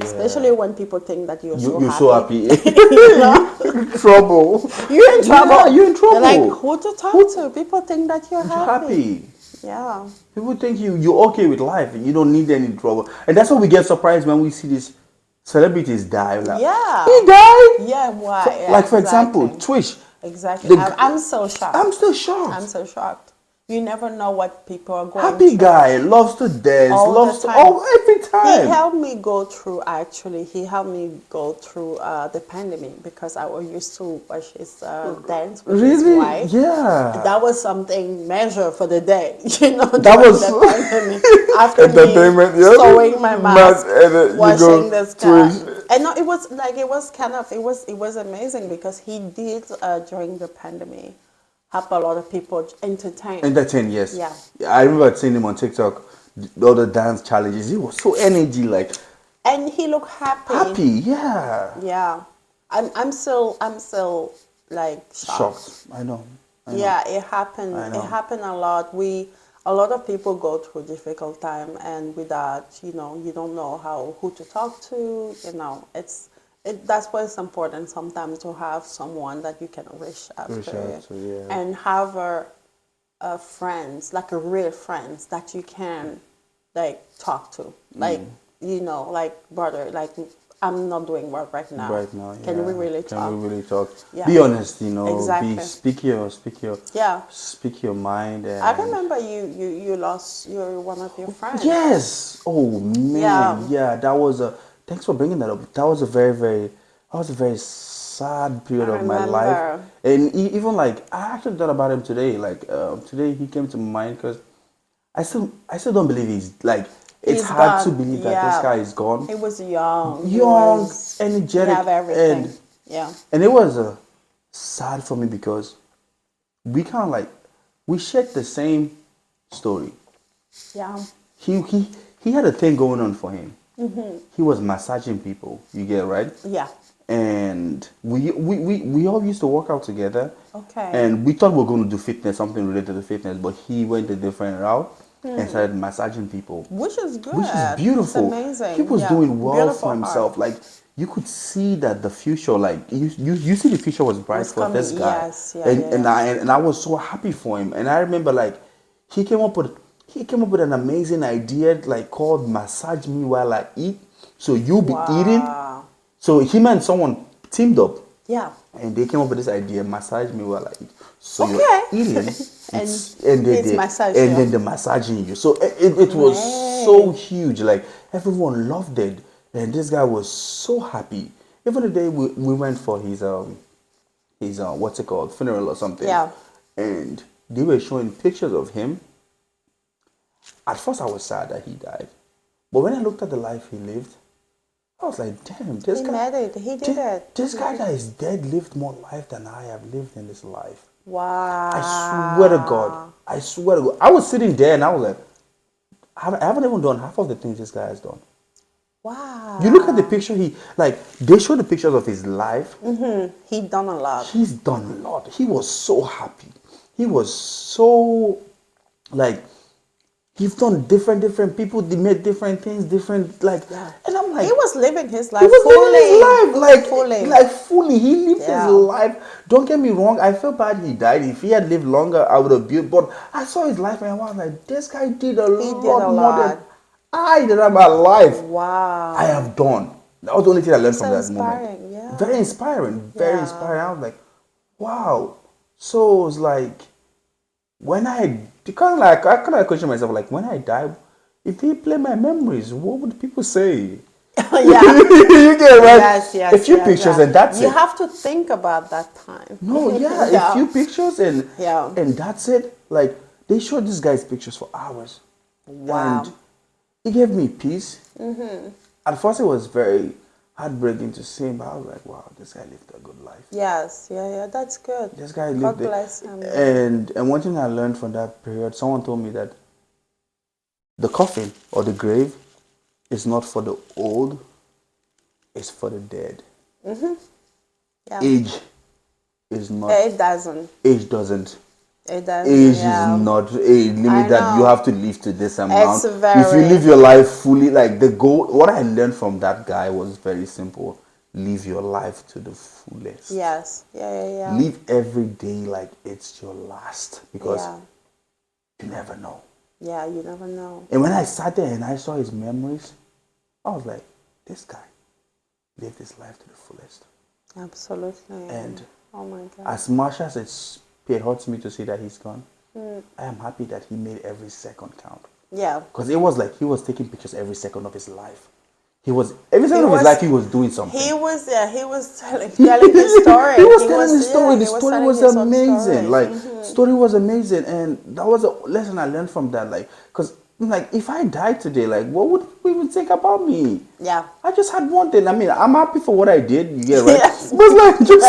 [SPEAKER 2] Especially when people think that you're so happy.
[SPEAKER 1] You're in trouble.
[SPEAKER 2] You're in trouble.
[SPEAKER 1] Yeah, you're in trouble.
[SPEAKER 2] They're like, who to talk to? People think that you're happy. Yeah.
[SPEAKER 1] People think you're okay with life and you don't need any trouble. And that's why we get surprised when we see these celebrities die. Like,
[SPEAKER 2] yeah.
[SPEAKER 1] He died?
[SPEAKER 2] Yeah, why?
[SPEAKER 1] Like, for example, Twitch.
[SPEAKER 2] Exactly. I'm so shocked.
[SPEAKER 1] I'm still shocked.
[SPEAKER 2] I'm so shocked. You never know what people are going
[SPEAKER 1] Happy
[SPEAKER 2] through.
[SPEAKER 1] guy, loves to dance, every time.
[SPEAKER 2] He helped me go through, the pandemic because I used to watch his dance with his wife.
[SPEAKER 1] Yeah.
[SPEAKER 2] That was something measure for the day, you know.
[SPEAKER 1] That was
[SPEAKER 2] the pandemic. After
[SPEAKER 1] entertainment,
[SPEAKER 2] me sewing my mask, watching this guy.
[SPEAKER 1] Twitch.
[SPEAKER 2] And no, it was amazing because he did during the pandemic help a lot of people entertain, yes.
[SPEAKER 1] Yeah. I remember seeing him on TikTok, all the dance challenges. He was so energy, like.
[SPEAKER 2] And he looked happy.
[SPEAKER 1] Happy, yeah.
[SPEAKER 2] Yeah, I'm still like shocked.
[SPEAKER 1] I know.
[SPEAKER 2] Yeah, it happened. It happened a lot. A lot of people go through difficult time, and with that, you don't know who to talk to. That's why it's important sometimes to have someone that you can reach out to, and have a friends, like a real friends that you can like talk to, like like brother, like I'm not doing work right now. Can we really talk? Yeah.
[SPEAKER 1] Be honest,
[SPEAKER 2] Exactly.
[SPEAKER 1] Speak your mind. And
[SPEAKER 2] I remember you lost one of your friends.
[SPEAKER 1] Yes. Oh man. Yeah. That was a. Thanks for bringing that up. That was a very sad period of my life. And even like I actually thought about him today. Like today he came to mind because I still don't believe he's like. It's hard to believe that this guy is gone.
[SPEAKER 2] He was young,
[SPEAKER 1] energetic,
[SPEAKER 2] have everything.
[SPEAKER 1] And it was sad for me because we kind of like we shared the same story.
[SPEAKER 2] Yeah.
[SPEAKER 1] He had a thing going on for him. Mm-hmm. He was massaging people. You get it, right?
[SPEAKER 2] Yeah.
[SPEAKER 1] And we all used to work out together.
[SPEAKER 2] Okay.
[SPEAKER 1] And we thought we were going to do fitness, something related to fitness, but he went a different route and started massaging people.
[SPEAKER 2] Which is good.
[SPEAKER 1] Which is beautiful.
[SPEAKER 2] It's amazing.
[SPEAKER 1] He was doing well
[SPEAKER 2] Beautiful
[SPEAKER 1] for himself.
[SPEAKER 2] art.
[SPEAKER 1] Like you could see that the future, like you see the future was bright for this guy.
[SPEAKER 2] Yes,
[SPEAKER 1] and I was so happy for him. And I remember like he came up with an amazing idea like called Massage Me While I Eat. So you'll be eating. So him and someone teamed up.
[SPEAKER 2] Yeah.
[SPEAKER 1] And they came up with this idea, massage me while I eat. So you're eating
[SPEAKER 2] and
[SPEAKER 1] then they're massaging you. So it was so huge. Like everyone loved it. And this guy was so happy. Even the day we went for his what's it called, funeral or something.
[SPEAKER 2] Yeah.
[SPEAKER 1] And they were showing pictures of him. At first I was sad that he died. But when I looked at the life he lived, I was like, damn, this guy...
[SPEAKER 2] He did it.
[SPEAKER 1] This guy that is dead lived more life than I have lived in this life.
[SPEAKER 2] Wow.
[SPEAKER 1] I swear to God. I was sitting there and I was like, I haven't even done half of the things this guy has done.
[SPEAKER 2] Wow.
[SPEAKER 1] You look at the picture, they show the pictures of his life.
[SPEAKER 2] He done a lot.
[SPEAKER 1] He's done a lot. He was so happy. He was so, like, he's done different people. They made different things, and I'm like,
[SPEAKER 2] he was living his life
[SPEAKER 1] he was
[SPEAKER 2] fully.
[SPEAKER 1] living his life,
[SPEAKER 2] fully.
[SPEAKER 1] like fully. He lived his life. Don't get me wrong. I feel bad he died. If he had lived longer, I would have built. But I saw his life and I was like, this guy did a lot more than I did in my life.
[SPEAKER 2] Wow.
[SPEAKER 1] I have done. That was the only thing I learned from that
[SPEAKER 2] inspiring,
[SPEAKER 1] moment.
[SPEAKER 2] yeah.
[SPEAKER 1] Very inspiring. Very inspiring. I was like, wow. So it was like, when I kind of question myself, like, when I die, if they play my memories, what would people say?
[SPEAKER 2] Yeah.
[SPEAKER 1] You get it, right?
[SPEAKER 2] Yes,
[SPEAKER 1] a few pictures and that's it.
[SPEAKER 2] You have to think about that time.
[SPEAKER 1] No, a few pictures and that's it. Like, they showed this guy's pictures for hours.
[SPEAKER 2] Wow.
[SPEAKER 1] And it gave me peace. At first, it was very heartbreaking to see him, but I was like, wow, this guy lived a good life.
[SPEAKER 2] Yes, that's good.
[SPEAKER 1] This guy lived
[SPEAKER 2] God bless him.
[SPEAKER 1] And one thing I learned from that period, someone told me that the coffin or the grave is not for the old, it's for the dead.
[SPEAKER 2] Yeah.
[SPEAKER 1] Age is not.
[SPEAKER 2] It doesn't.
[SPEAKER 1] Age doesn't.
[SPEAKER 2] It doesn't.
[SPEAKER 1] Age is not a limit that you have to live to this amount.
[SPEAKER 2] It's very,
[SPEAKER 1] if you live your life fully, like the goal, what I learned from that guy was very simple. Live your life to the fullest.
[SPEAKER 2] Yes. Yeah.
[SPEAKER 1] Live every day like it's your last, because you never know.
[SPEAKER 2] Yeah, you never know.
[SPEAKER 1] And when I sat there and I saw his memories, I was like, this guy lived his life to the fullest.
[SPEAKER 2] Absolutely.
[SPEAKER 1] And
[SPEAKER 2] oh my God.
[SPEAKER 1] as much as it hurts me to see that he's gone, I am happy that he made every second count.
[SPEAKER 2] Yeah.
[SPEAKER 1] Because it was like he was taking pictures every second of his life. Every second of his life he was doing something.
[SPEAKER 2] He was telling his story.
[SPEAKER 1] He was telling his story. The story was amazing. The story was amazing. And that was a lesson I learned from that. Like, because like, if I died today, like, what would people even think about me?
[SPEAKER 2] Yeah.
[SPEAKER 1] I just had one thing. I mean, I'm happy for what I did. You get right?
[SPEAKER 2] Yes.
[SPEAKER 1] But like, just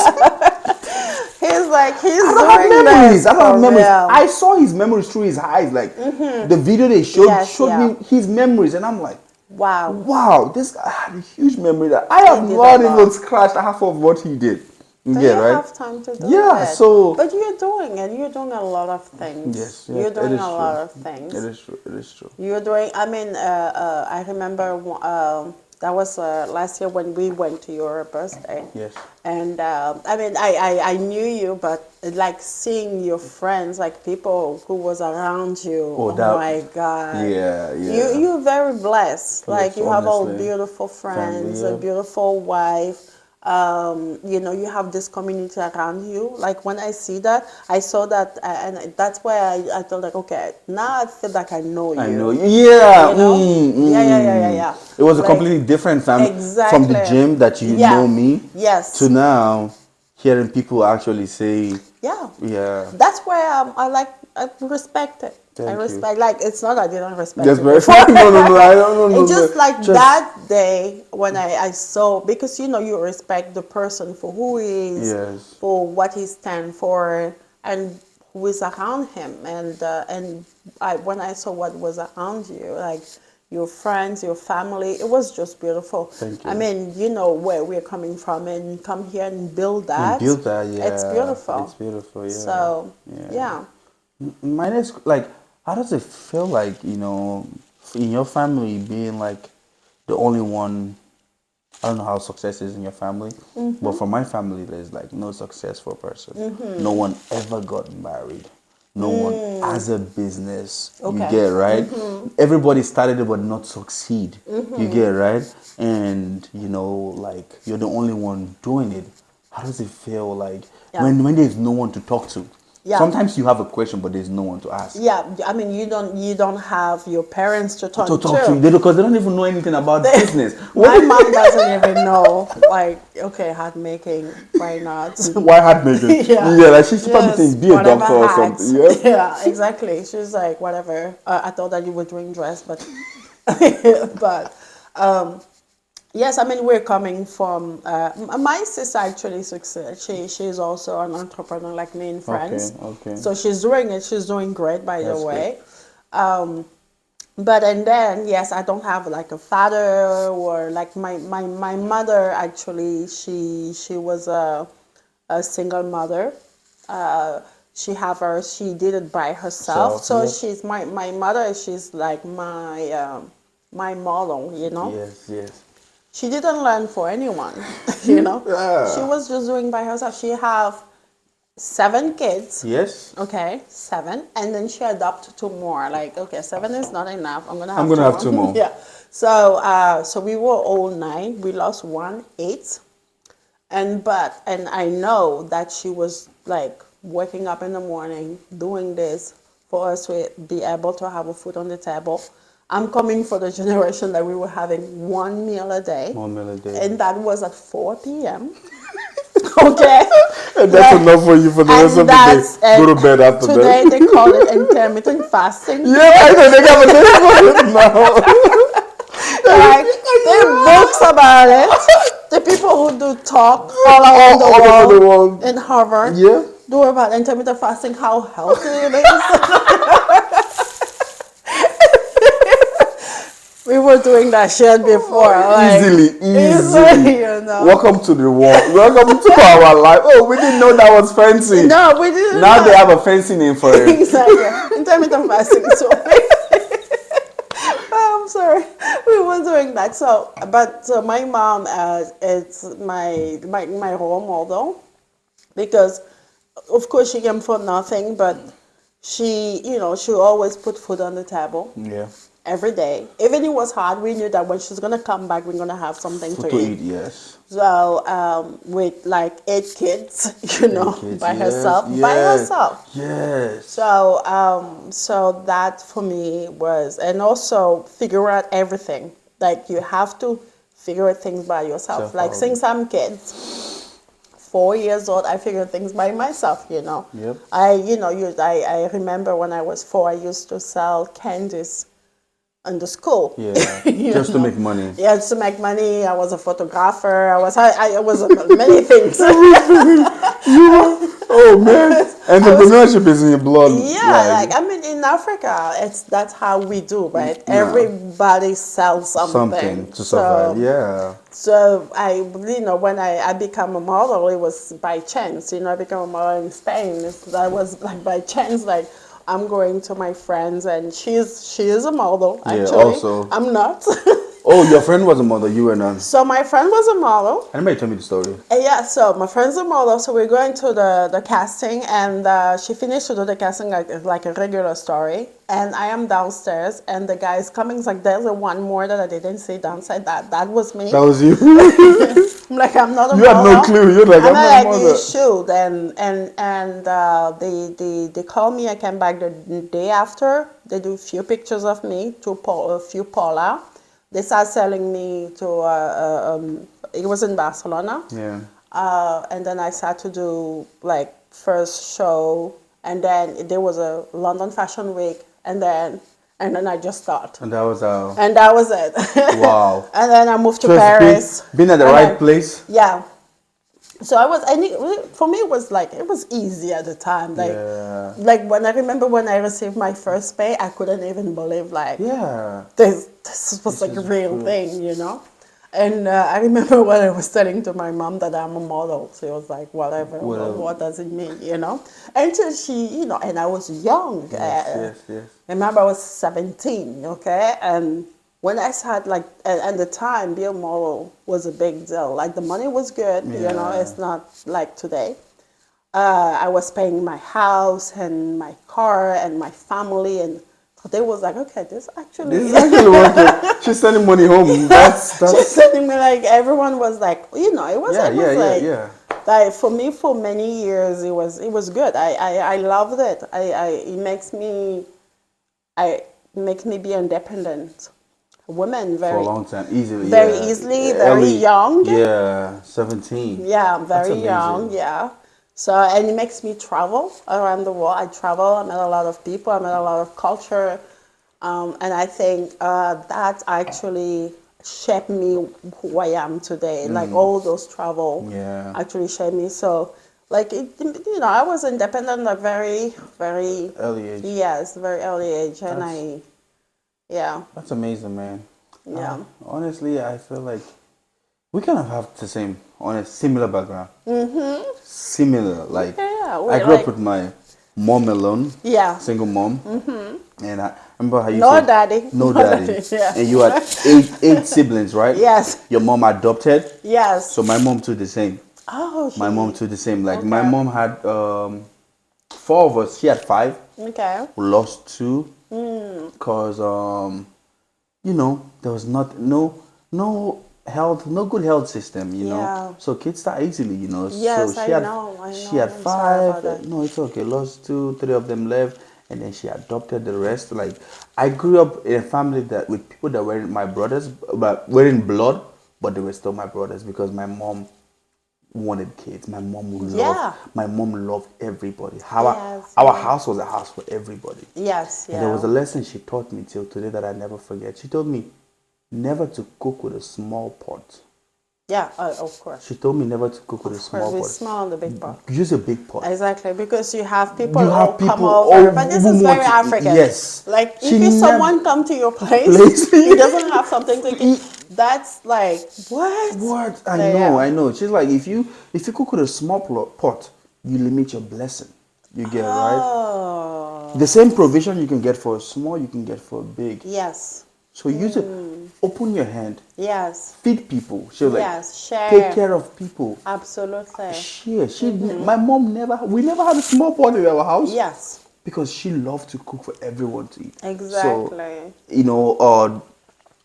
[SPEAKER 2] he's
[SPEAKER 1] I don't have memories. I don't have memories. I saw his memories through his eyes. Like the video they showed me his memories, and I'm like, wow, this guy had a huge memory that I have not even scratched half of what he did.
[SPEAKER 2] So you have time to do it.
[SPEAKER 1] So
[SPEAKER 2] but you're doing it. You're doing a lot of things.
[SPEAKER 1] Yes,
[SPEAKER 2] you're doing a lot of things.
[SPEAKER 1] It is true. It is true.
[SPEAKER 2] You're doing. I mean, I remember that was last year when we went to your birthday.
[SPEAKER 1] Yes.
[SPEAKER 2] And I mean, I knew you, but like seeing your friends, like people who was around you. Oh my God.
[SPEAKER 1] Yeah.
[SPEAKER 2] You're very blessed. Like you have all
[SPEAKER 1] honestly.
[SPEAKER 2] beautiful friends,
[SPEAKER 1] Family,
[SPEAKER 2] a beautiful wife. You know, you have this community around you. Like when I see that, I saw that, and that's why I felt like, okay, now I feel like I know you.
[SPEAKER 1] I know you. Yeah.
[SPEAKER 2] You know? Yeah.
[SPEAKER 1] It was a completely different family from the gym that you know me.
[SPEAKER 2] Yes.
[SPEAKER 1] To now, hearing people actually say. Yeah.
[SPEAKER 2] That's why I respect it. I respect, like, it's not that I didn't respect it.
[SPEAKER 1] No, I don't know.
[SPEAKER 2] It's just like that day when I saw, because, you know, you respect the person for who he is, for what he stands for, and who is around him. And when I saw what was around you, like your friends, your family, it was just beautiful.
[SPEAKER 1] Thank you.
[SPEAKER 2] I mean, you know where we're coming from, and come here and build that. It's beautiful.
[SPEAKER 1] It's beautiful, yeah.
[SPEAKER 2] So, yeah.
[SPEAKER 1] Mine is like, how does it feel like, you know, in your family being like the only one? I don't know how success is in your family, but for my family, there's like no success for a person. No one ever got married. No one has a business. You get right? Everybody started it but not succeed. You get right? And, you know, like, you're the only one doing it. How does it feel like when there's no one to talk to? Sometimes you have a question, but there's no one to ask. I
[SPEAKER 2] mean, you don't have your parents to talk
[SPEAKER 1] to. Because they don't even know anything about business.
[SPEAKER 2] My mom doesn't even know, like, okay, hat making, why not?
[SPEAKER 1] Why hat making? Like she probably thinks be a doctor or something.
[SPEAKER 2] Yeah, exactly. She's like, whatever. I thought that you were doing dress, but yes, I mean, we're coming from, my sister actually succeeds. She's also an entrepreneur like me in France.
[SPEAKER 1] Okay.
[SPEAKER 2] So she's doing it. She's doing great, by the way. But and then yes, I don't have like a father or like my mother actually she was a single mother. She did it by herself. So
[SPEAKER 1] Yep.
[SPEAKER 2] she's my mother. She's like my model.
[SPEAKER 1] Yes, yes.
[SPEAKER 2] She didn't learn for anyone. you know, she
[SPEAKER 1] Yeah.
[SPEAKER 2] was just doing by herself. She have 7 kids.
[SPEAKER 1] Yes.
[SPEAKER 2] Okay, 7, and then she adopted 2 more. Like, okay, 7 is not enough. I'm gonna
[SPEAKER 1] I'm
[SPEAKER 2] have
[SPEAKER 1] gonna
[SPEAKER 2] two
[SPEAKER 1] have
[SPEAKER 2] more.
[SPEAKER 1] 2 more.
[SPEAKER 2] Yeah. So we were all 9. We lost 1, 8, and I know that she was like waking up in the morning doing this for us to be able to have a food on the table. I'm coming for the generation that we were having 1 meal a day,
[SPEAKER 1] 1 meal a day.
[SPEAKER 2] and that was at 4 p.m. Okay.
[SPEAKER 1] And that's
[SPEAKER 2] Like,
[SPEAKER 1] enough for you for the rest of the day. Go to bed after
[SPEAKER 2] today
[SPEAKER 1] that.
[SPEAKER 2] they call it intermittent fasting.
[SPEAKER 1] Yeah, I know they got a name for it now.
[SPEAKER 2] Like, there are books about it. The people who do talk all around
[SPEAKER 1] All over the
[SPEAKER 2] the
[SPEAKER 1] world.
[SPEAKER 2] world in Harvard
[SPEAKER 1] Yeah.
[SPEAKER 2] do about intermittent fasting, how healthy it is. We were doing that shit before. Like,
[SPEAKER 1] Easily.
[SPEAKER 2] you know.
[SPEAKER 1] Welcome to the world. Welcome to our life. Oh, we didn't know that was fancy.
[SPEAKER 2] No, we didn't.
[SPEAKER 1] Now they have a fancy name for it.
[SPEAKER 2] Exactly. Intermittent fasting. So, I'm sorry. We were doing that. So, but my mom is my role model because, of course, she came for nothing, but she always put food on the table.
[SPEAKER 1] Yeah.
[SPEAKER 2] Every day. Even it was hard, we knew that when she's going to come back, we're going to have something to eat.
[SPEAKER 1] Yes.
[SPEAKER 2] So, with like 8 kids, by herself.
[SPEAKER 1] Yes.
[SPEAKER 2] By herself.
[SPEAKER 1] Yes.
[SPEAKER 2] So that for me was, and also figure out everything. Like, you have to figure things by yourself. Like, since I'm kids, 4 years old, I figured things by myself,
[SPEAKER 1] Yep.
[SPEAKER 2] I remember when I was 4, I used to sell candies in the school.
[SPEAKER 1] Yeah. Just to make money.
[SPEAKER 2] Yeah, just to make money. I was a photographer. I was many things.
[SPEAKER 1] Oh man, entrepreneurship is in your blood.
[SPEAKER 2] Yeah, like I mean, in Africa, that's how we do, right?
[SPEAKER 1] Yeah.
[SPEAKER 2] Everybody sells something
[SPEAKER 1] to survive. Yeah.
[SPEAKER 2] So when I become a model, it was by chance. I became a model in Spain. That was like by chance. Like, I'm going to my friends, and she is a model. Actually,
[SPEAKER 1] yeah. Also,
[SPEAKER 2] I'm not.
[SPEAKER 1] Oh, your friend was a model. You were not.
[SPEAKER 2] So my friend was a model.
[SPEAKER 1] Anybody tell me the story?
[SPEAKER 2] Yeah, so my friend's a model. So we're going to the casting, and she finished to do the casting like a regular story. And I am downstairs, and the guy is coming. It's like, there's one more that I didn't see downside. That was me.
[SPEAKER 1] That was you.
[SPEAKER 2] I'm like, I'm not a
[SPEAKER 1] you
[SPEAKER 2] model.
[SPEAKER 1] You had no clue. You're like, I'm not a model.
[SPEAKER 2] You should. And they call me. I came back the day after. They do a few pictures of me, a few Paula. They start selling me to, it was in Barcelona.
[SPEAKER 1] Yeah.
[SPEAKER 2] And then I started to do like first show, and then there was a London Fashion Week, and then I just started.
[SPEAKER 1] And that was
[SPEAKER 2] And that was it.
[SPEAKER 1] Wow.
[SPEAKER 2] And then I moved to Paris.
[SPEAKER 1] Been at the right place.
[SPEAKER 2] Yeah. So for me, it was easy at the time. Like when I remember when I received my first pay, I couldn't even believe this was like a real thing, And I remember when I was telling to my mom that I'm a model. She was like, whatever. What does it mean, Until she, and I was young.
[SPEAKER 1] Yes.
[SPEAKER 2] I remember I was 17, okay? And when I started, at the time, being a model was a big deal. Like, the money was good, it's not like today. I was paying my house and my car and my family, and they was like, okay, this is actually
[SPEAKER 1] working. She's sending money home. That's
[SPEAKER 2] She's sending me, everyone was like, it was like, for me, for many years, it was good. I loved it. It makes me be independent. Women
[SPEAKER 1] for a long time, easily,
[SPEAKER 2] very young.
[SPEAKER 1] Yeah, 17.
[SPEAKER 2] Yeah, very young. Yeah. So, and it makes me travel around the world. I travel. I met a lot of people. I met a lot of culture, and I think that actually shaped me who I am today. Like, all those travel actually shaped me. So, I was independent at very, very
[SPEAKER 1] early age.
[SPEAKER 2] Yes, very early age, and Yeah.
[SPEAKER 1] That's amazing, man.
[SPEAKER 2] Yeah.
[SPEAKER 1] Honestly, I feel like we kind of have the same, honest, similar background. Similar. Like,
[SPEAKER 2] Yeah.
[SPEAKER 1] I
[SPEAKER 2] We
[SPEAKER 1] grew up
[SPEAKER 2] like.
[SPEAKER 1] with my mom alone,
[SPEAKER 2] Yeah.
[SPEAKER 1] single mom. And I remember how you
[SPEAKER 2] No
[SPEAKER 1] said,
[SPEAKER 2] daddy.
[SPEAKER 1] no
[SPEAKER 2] No
[SPEAKER 1] daddy.
[SPEAKER 2] daddy. Yeah.
[SPEAKER 1] And you had eight siblings, right?
[SPEAKER 2] Yes.
[SPEAKER 1] Your mom adopted.
[SPEAKER 2] Yes.
[SPEAKER 1] So my mom too the same.
[SPEAKER 2] Oh,
[SPEAKER 1] My mom
[SPEAKER 2] she.
[SPEAKER 1] too the same. Like my
[SPEAKER 2] Okay.
[SPEAKER 1] mom had four of us. She had five.
[SPEAKER 2] Okay.
[SPEAKER 1] We lost two because there was no health, no good health system,
[SPEAKER 2] Yeah.
[SPEAKER 1] so kids die easily, so
[SPEAKER 2] Yes,
[SPEAKER 1] she
[SPEAKER 2] I
[SPEAKER 1] had
[SPEAKER 2] know. I
[SPEAKER 1] she
[SPEAKER 2] know.
[SPEAKER 1] had
[SPEAKER 2] I'm sorry
[SPEAKER 1] five.
[SPEAKER 2] about that.
[SPEAKER 1] No, it's okay. Lost two, three of them left, and then she adopted the rest. Like, I grew up in a family that with people that weren't my brothers, but were in blood, but they were still my brothers because my mom wanted kids.
[SPEAKER 2] Yeah.
[SPEAKER 1] My mom loved everybody.
[SPEAKER 2] Yes.
[SPEAKER 1] Our
[SPEAKER 2] Yeah.
[SPEAKER 1] house was a house for everybody.
[SPEAKER 2] Yes.
[SPEAKER 1] And there was a
[SPEAKER 2] Yeah.
[SPEAKER 1] lesson she taught me till today that I never forget. She told me never to cook with a small pot.
[SPEAKER 2] Yeah. Of course.
[SPEAKER 1] She told me never to cook with a
[SPEAKER 2] Of course,
[SPEAKER 1] small
[SPEAKER 2] we
[SPEAKER 1] pot.
[SPEAKER 2] small on the big pot.
[SPEAKER 1] Use a big pot.
[SPEAKER 2] Exactly, because you have people
[SPEAKER 1] You
[SPEAKER 2] all
[SPEAKER 1] have
[SPEAKER 2] come
[SPEAKER 1] people
[SPEAKER 2] over, but this is very African.
[SPEAKER 1] yes.
[SPEAKER 2] Like
[SPEAKER 1] She
[SPEAKER 2] if you
[SPEAKER 1] never
[SPEAKER 2] someone come to your
[SPEAKER 1] place.
[SPEAKER 2] place, he doesn't have something to eat. That's like what?
[SPEAKER 1] What? I
[SPEAKER 2] Like,
[SPEAKER 1] know,
[SPEAKER 2] yeah.
[SPEAKER 1] I know. She's like, if you cook with a small pot, you limit your blessing. You get it, right?
[SPEAKER 2] Oh.
[SPEAKER 1] The same provision you can get for a small, you can get for a big.
[SPEAKER 2] Yes.
[SPEAKER 1] So use it. Open your hand.
[SPEAKER 2] Yes.
[SPEAKER 1] Feed people. She was
[SPEAKER 2] Yes.
[SPEAKER 1] like,
[SPEAKER 2] Share.
[SPEAKER 1] take care of people.
[SPEAKER 2] Absolutely.
[SPEAKER 1] Share. My mom we never had a small pot in our house.
[SPEAKER 2] Yes.
[SPEAKER 1] Because she loved to cook for everyone to eat.
[SPEAKER 2] Exactly.
[SPEAKER 1] So,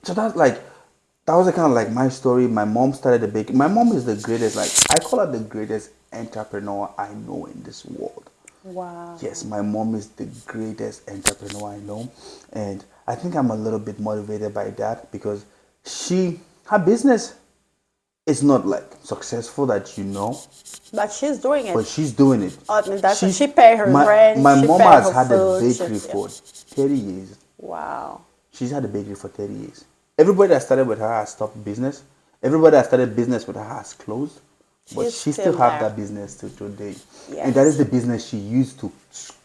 [SPEAKER 1] so that was a kind of like my story. My mom started the baking. My mom is the greatest, like, I call her the greatest entrepreneur I know in this world.
[SPEAKER 2] Wow.
[SPEAKER 1] Yes, my mom is the greatest entrepreneur I know. And I think I'm a little bit motivated by that because her business is not like successful that
[SPEAKER 2] But she's doing it.
[SPEAKER 1] but she's doing it.
[SPEAKER 2] I mean,
[SPEAKER 1] She's,
[SPEAKER 2] she pay her rent.
[SPEAKER 1] my
[SPEAKER 2] She
[SPEAKER 1] mom
[SPEAKER 2] pay
[SPEAKER 1] has
[SPEAKER 2] her
[SPEAKER 1] had a
[SPEAKER 2] food.
[SPEAKER 1] bakery for 30 years.
[SPEAKER 2] Wow.
[SPEAKER 1] She's had a bakery for 30 years. Everybody that started with her has stopped business. Everybody that started business with her has closed. But
[SPEAKER 2] She's
[SPEAKER 1] she
[SPEAKER 2] still
[SPEAKER 1] still have
[SPEAKER 2] there.
[SPEAKER 1] that business till today.
[SPEAKER 2] Yes.
[SPEAKER 1] And that is the business she used to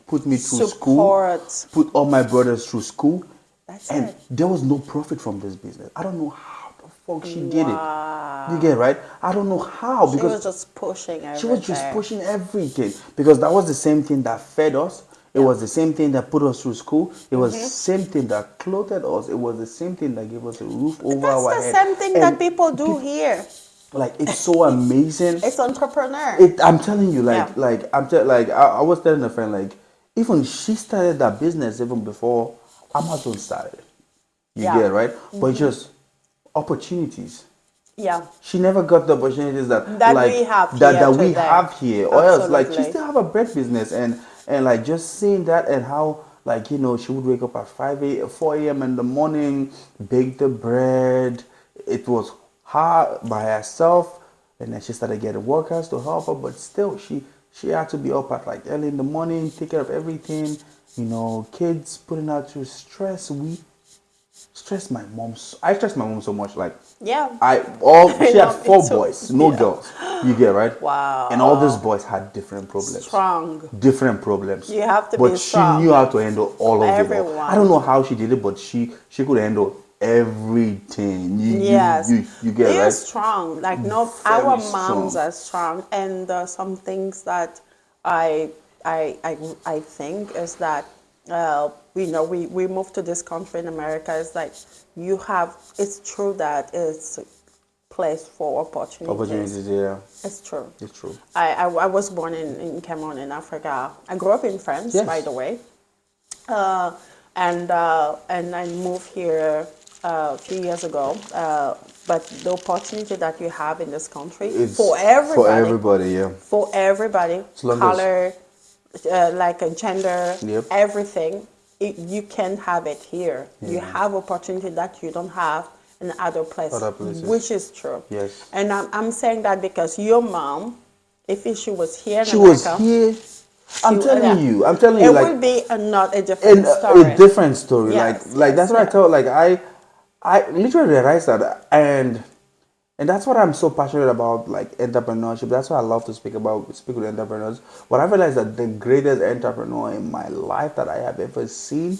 [SPEAKER 1] put me through
[SPEAKER 2] Support.
[SPEAKER 1] school, put all my brothers through school.
[SPEAKER 2] That's
[SPEAKER 1] And
[SPEAKER 2] it.
[SPEAKER 1] there was no profit from this business. I don't know how the fuck she did it.
[SPEAKER 2] Wow.
[SPEAKER 1] You get it, right? I don't know how
[SPEAKER 2] She
[SPEAKER 1] because
[SPEAKER 2] was just pushing everything.
[SPEAKER 1] she was just pushing everything because that was the same thing that fed us. It was the same thing that put us through school. It was the same thing that clothed us. It was the same thing that gave us a roof over
[SPEAKER 2] That's
[SPEAKER 1] our
[SPEAKER 2] the
[SPEAKER 1] head.
[SPEAKER 2] same thing
[SPEAKER 1] And
[SPEAKER 2] that people do here.
[SPEAKER 1] like, it's so amazing.
[SPEAKER 2] It's entrepreneur.
[SPEAKER 1] I'm telling you,
[SPEAKER 2] Yeah.
[SPEAKER 1] I was telling a friend, like, even she started that business even before Amazon started. You
[SPEAKER 2] Yeah.
[SPEAKER 1] get it, right? But it's just opportunities.
[SPEAKER 2] Yeah.
[SPEAKER 1] She never got the opportunities that
[SPEAKER 2] we have
[SPEAKER 1] that,
[SPEAKER 2] here
[SPEAKER 1] that we
[SPEAKER 2] today.
[SPEAKER 1] have here, or else like she
[SPEAKER 2] Absolutely.
[SPEAKER 1] still have a bread business and like just seeing that and how like she would wake up at 4 a.m. in the morning, bake the bread. It was her by herself, and then she started getting workers to help her, but still she had to be up at like early in the morning, take care of everything. Kids putting her through stress. I stressed my mom so much, like
[SPEAKER 2] Yeah.
[SPEAKER 1] she
[SPEAKER 2] know,
[SPEAKER 1] had 4
[SPEAKER 2] me too.
[SPEAKER 1] boys, no
[SPEAKER 2] Yeah.
[SPEAKER 1] girls. You get right?
[SPEAKER 2] Wow.
[SPEAKER 1] And all these boys had different problems.
[SPEAKER 2] Strong.
[SPEAKER 1] Different problems.
[SPEAKER 2] You have to
[SPEAKER 1] but
[SPEAKER 2] be
[SPEAKER 1] she
[SPEAKER 2] strong.
[SPEAKER 1] knew how to handle all of them.
[SPEAKER 2] Everyone.
[SPEAKER 1] I don't know how she did it, but she could handle everything.
[SPEAKER 2] Yes.
[SPEAKER 1] You get
[SPEAKER 2] They are
[SPEAKER 1] right?
[SPEAKER 2] strong. Like no,
[SPEAKER 1] Very
[SPEAKER 2] our moms
[SPEAKER 1] strong.
[SPEAKER 2] are strong, and some things that I think is that we moved to this country in America. It's like it's true that it's a place for opportunities.
[SPEAKER 1] Opportunities, yeah.
[SPEAKER 2] It's true.
[SPEAKER 1] It's true.
[SPEAKER 2] I was born in Cameroon in Africa. I grew up in France,
[SPEAKER 1] Yes.
[SPEAKER 2] by the way, and I moved here a few years ago. But the opportunity that you have in this country
[SPEAKER 1] It's
[SPEAKER 2] for everybody,
[SPEAKER 1] for everybody, yeah.
[SPEAKER 2] for everybody,
[SPEAKER 1] As long as-
[SPEAKER 2] color, like a gender,
[SPEAKER 1] Yep.
[SPEAKER 2] everything, you can have it here. You have opportunity that you don't have in other places, which is true.
[SPEAKER 1] Yes.
[SPEAKER 2] And I'm saying that because your mom, if she was here in
[SPEAKER 1] She
[SPEAKER 2] America,
[SPEAKER 1] was here. I'm telling you,
[SPEAKER 2] it
[SPEAKER 1] like,
[SPEAKER 2] would be a different
[SPEAKER 1] and
[SPEAKER 2] story.
[SPEAKER 1] a different story.
[SPEAKER 2] Yes,
[SPEAKER 1] like that's what I
[SPEAKER 2] yes.
[SPEAKER 1] tell. Like I literally realized that, and that's what I'm so passionate about. Like entrepreneurship. That's what I love to speak with entrepreneurs. But I realized that the greatest entrepreneur in my life that I have ever seen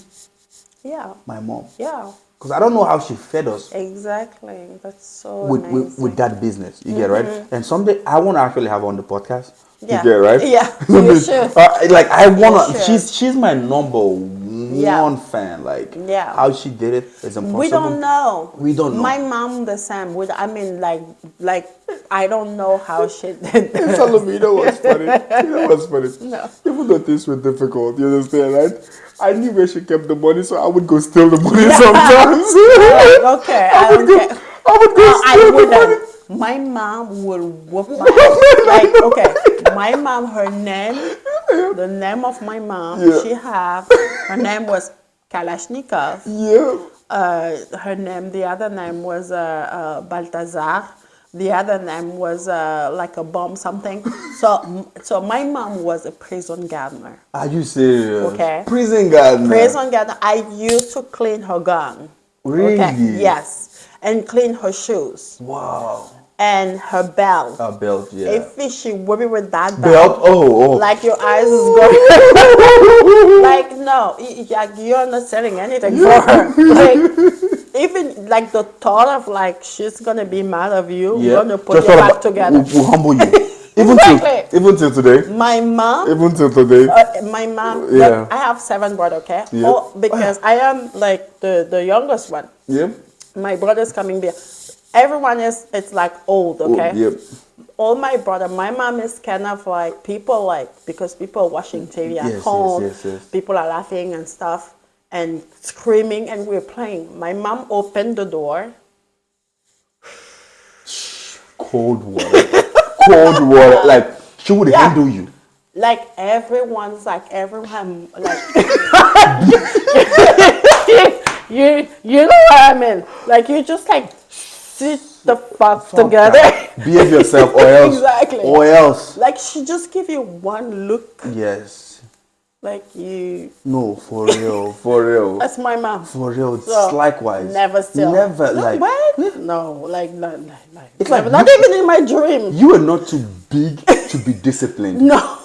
[SPEAKER 2] Yeah.
[SPEAKER 1] My mom.
[SPEAKER 2] Yeah.
[SPEAKER 1] Because I don't know how she fed us
[SPEAKER 2] Exactly. That's so
[SPEAKER 1] with,
[SPEAKER 2] amazing.
[SPEAKER 1] with that business. You get right? And someday I want to actually have her on the podcast. You
[SPEAKER 2] Yeah.
[SPEAKER 1] get right?
[SPEAKER 2] Yeah. You should.
[SPEAKER 1] Like I wanna.
[SPEAKER 2] You should.
[SPEAKER 1] She's my number
[SPEAKER 2] Yeah.
[SPEAKER 1] one fan. Like
[SPEAKER 2] Yeah.
[SPEAKER 1] how she did it is impossible.
[SPEAKER 2] We don't know.
[SPEAKER 1] We don't know.
[SPEAKER 2] My mom the same. I mean, like I don't know how she did that.
[SPEAKER 1] Salomé, you know what's funny? You know what's funny?
[SPEAKER 2] No.
[SPEAKER 1] Even though things were difficult, you understand, right? I knew where she kept the money, so I would go steal the money sometimes.
[SPEAKER 2] Okay,
[SPEAKER 1] I would go
[SPEAKER 2] I
[SPEAKER 1] steal the money.
[SPEAKER 2] wouldn't. My mom would whoop my like. Okay, my mom. Her name, the name of my mom.
[SPEAKER 1] Yeah.
[SPEAKER 2] Her name was Kalashnikov.
[SPEAKER 1] Yeah.
[SPEAKER 2] Her name, the other name was Baltazar. The other name was like a bomb something. So my mom was a prison gardener.
[SPEAKER 1] Are you serious?
[SPEAKER 2] Okay.
[SPEAKER 1] Prison gardener.
[SPEAKER 2] Prison gardener. I used to clean her gun.
[SPEAKER 1] Really?
[SPEAKER 2] Okay. Yes, and clean her shoes
[SPEAKER 1] Wow.
[SPEAKER 2] and her belt.
[SPEAKER 1] A belt, yeah.
[SPEAKER 2] If she whip it with that
[SPEAKER 1] Belt? Oh.
[SPEAKER 2] like your eyes is going. Like no, you're not selling anything for her. Like even like the thought of like she's gonna be mad of you,
[SPEAKER 1] Yeah.
[SPEAKER 2] gonna put your back together.
[SPEAKER 1] We'll humble you.
[SPEAKER 2] Exactly.
[SPEAKER 1] Even till today.
[SPEAKER 2] My mom.
[SPEAKER 1] Even till today.
[SPEAKER 2] My mom.
[SPEAKER 1] Yeah.
[SPEAKER 2] I have 7 brothers. Okay.
[SPEAKER 1] Yeah.
[SPEAKER 2] Oh, because I am like the youngest one.
[SPEAKER 1] Yeah.
[SPEAKER 2] My brother's coming there. Everyone is it's like old. Okay.
[SPEAKER 1] Oh, yep.
[SPEAKER 2] All my brother, my mom is kind of like people like because people are watching TV at home.
[SPEAKER 1] Yes.
[SPEAKER 2] People are laughing and stuff and screaming and we're playing. My mom opened the door.
[SPEAKER 1] Cold water. Cold water. Like she would handle you.
[SPEAKER 2] Like everyone like you know what I mean? Like you just like sit the fuck together.
[SPEAKER 1] Behave yourself or else.
[SPEAKER 2] Exactly.
[SPEAKER 1] Or else.
[SPEAKER 2] Like she just give you one look.
[SPEAKER 1] Yes.
[SPEAKER 2] Like you.
[SPEAKER 1] No, for real. For real.
[SPEAKER 2] That's my mom.
[SPEAKER 1] For real.
[SPEAKER 2] So,
[SPEAKER 1] likewise.
[SPEAKER 2] Never still.
[SPEAKER 1] Never
[SPEAKER 2] No,
[SPEAKER 1] like.
[SPEAKER 2] what? No, like
[SPEAKER 1] It's
[SPEAKER 2] never,
[SPEAKER 1] like
[SPEAKER 2] not even in my dream.
[SPEAKER 1] You are not too big to be disciplined.
[SPEAKER 2] No.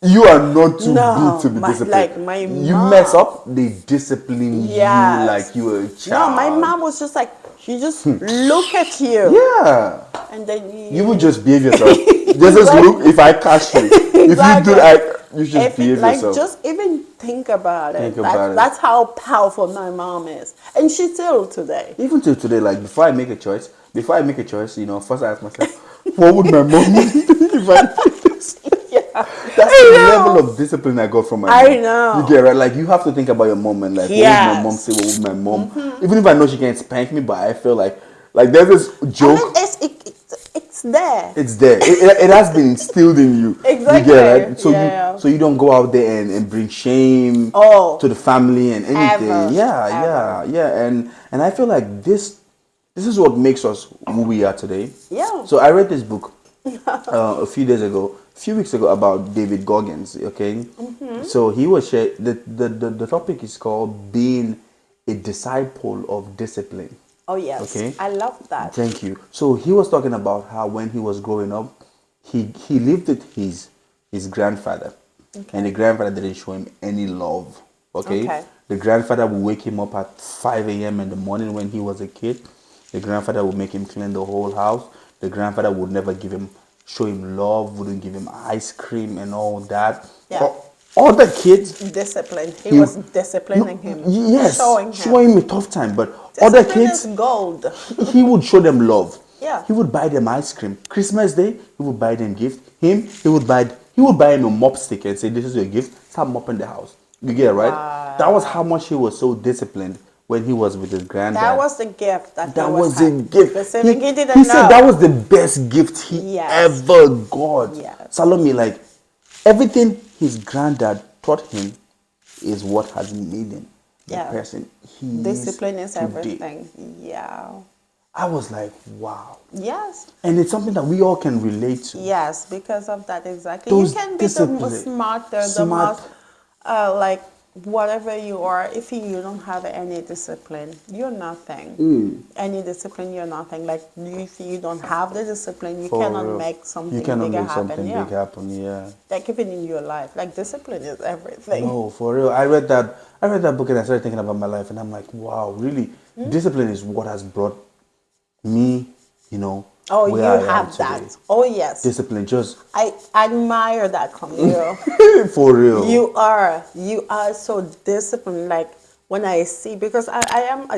[SPEAKER 1] You are not too
[SPEAKER 2] No,
[SPEAKER 1] big to be disciplined.
[SPEAKER 2] like my
[SPEAKER 1] You
[SPEAKER 2] mom.
[SPEAKER 1] mess up, they discipline you like you were a
[SPEAKER 2] No,
[SPEAKER 1] child.
[SPEAKER 2] my mom was just like she just look at you.
[SPEAKER 1] Yeah.
[SPEAKER 2] And then
[SPEAKER 1] You would just behave yourself. Just look. If I catch you, if you do that, you just behave
[SPEAKER 2] like,
[SPEAKER 1] yourself.
[SPEAKER 2] just even think about it.
[SPEAKER 1] Think about it.
[SPEAKER 2] That's how powerful my mom is, and she still today.
[SPEAKER 1] Even till today, like before I make a choice, you know, first I ask myself, what would my mom think if I did this?
[SPEAKER 2] Yeah,
[SPEAKER 1] That's the level of discipline I got from my mom.
[SPEAKER 2] I know.
[SPEAKER 1] You get right? Like you have to think about your mom and like what would my mom say, what would my mom even if I know she can't spank me, but I feel like there's this joke.
[SPEAKER 2] I mean, it's there.
[SPEAKER 1] It's there. It has been instilled in you.
[SPEAKER 2] Exactly.
[SPEAKER 1] You get right?
[SPEAKER 2] Yeah.
[SPEAKER 1] So you don't go out there and bring shame
[SPEAKER 2] Oh.
[SPEAKER 1] to the family and anything.
[SPEAKER 2] Ever.
[SPEAKER 1] Yeah. And I feel like this is what makes us who we are today.
[SPEAKER 2] Yeah.
[SPEAKER 1] So I read this book a few weeks ago about David Goggins. Okay. So he was the topic is called being a disciple of discipline.
[SPEAKER 2] Oh yes.
[SPEAKER 1] Okay.
[SPEAKER 2] I love that.
[SPEAKER 1] Thank you. So he was talking about how when he was growing up, he lived with his grandfather, and the grandfather didn't show him any love. Okay. The grandfather would wake him up at 5 a.m. in the morning when he was a kid. The grandfather would make him clean the whole house. The grandfather would never show him love, wouldn't give him ice cream and all that.
[SPEAKER 2] Yeah.
[SPEAKER 1] All the kids.
[SPEAKER 2] Discipline. He was disciplining him.
[SPEAKER 1] Yes. Showing him a tough time. But
[SPEAKER 2] Discipline
[SPEAKER 1] other kids,
[SPEAKER 2] is gold.
[SPEAKER 1] he would show them love.
[SPEAKER 2] Yeah.
[SPEAKER 1] He would buy them ice cream. Christmas Day, he would buy them gift. He would buy him a mop stick and say, "This is your gift. Start mopping the house." You get it, right? Wow. That was how much he was so disciplined when he was with his granddad.
[SPEAKER 2] That was the gift that
[SPEAKER 1] was a gift.
[SPEAKER 2] He
[SPEAKER 1] said that was the best gift he ever got.
[SPEAKER 2] Yes.
[SPEAKER 1] Salomé, like everything his granddad taught him is what has made him the person he
[SPEAKER 2] Discipline
[SPEAKER 1] is
[SPEAKER 2] is everything.
[SPEAKER 1] today.
[SPEAKER 2] Yeah.
[SPEAKER 1] I was like, wow.
[SPEAKER 2] Yes.
[SPEAKER 1] And it's something that we all can relate to.
[SPEAKER 2] Yes, because of that exactly.
[SPEAKER 1] Those
[SPEAKER 2] you can be the smart, like whatever you are, if you don't have any discipline, you're nothing. Any discipline, you're nothing. Like if you don't have the discipline, you
[SPEAKER 1] For
[SPEAKER 2] cannot
[SPEAKER 1] real.
[SPEAKER 2] make something
[SPEAKER 1] You cannot
[SPEAKER 2] bigger
[SPEAKER 1] make
[SPEAKER 2] happen.
[SPEAKER 1] something
[SPEAKER 2] Yeah.
[SPEAKER 1] big happen. Yeah.
[SPEAKER 2] Like even in your life, like discipline is everything.
[SPEAKER 1] No, for real. I read that book and I started thinking about my life and I'm like, wow, really, discipline is what has brought me,
[SPEAKER 2] Oh, you
[SPEAKER 1] where I am
[SPEAKER 2] have
[SPEAKER 1] today.
[SPEAKER 2] that. Oh, yes.
[SPEAKER 1] Discipline, just
[SPEAKER 2] I admire that from you.
[SPEAKER 1] for real.
[SPEAKER 2] You are so disciplined. Like when I see, because I am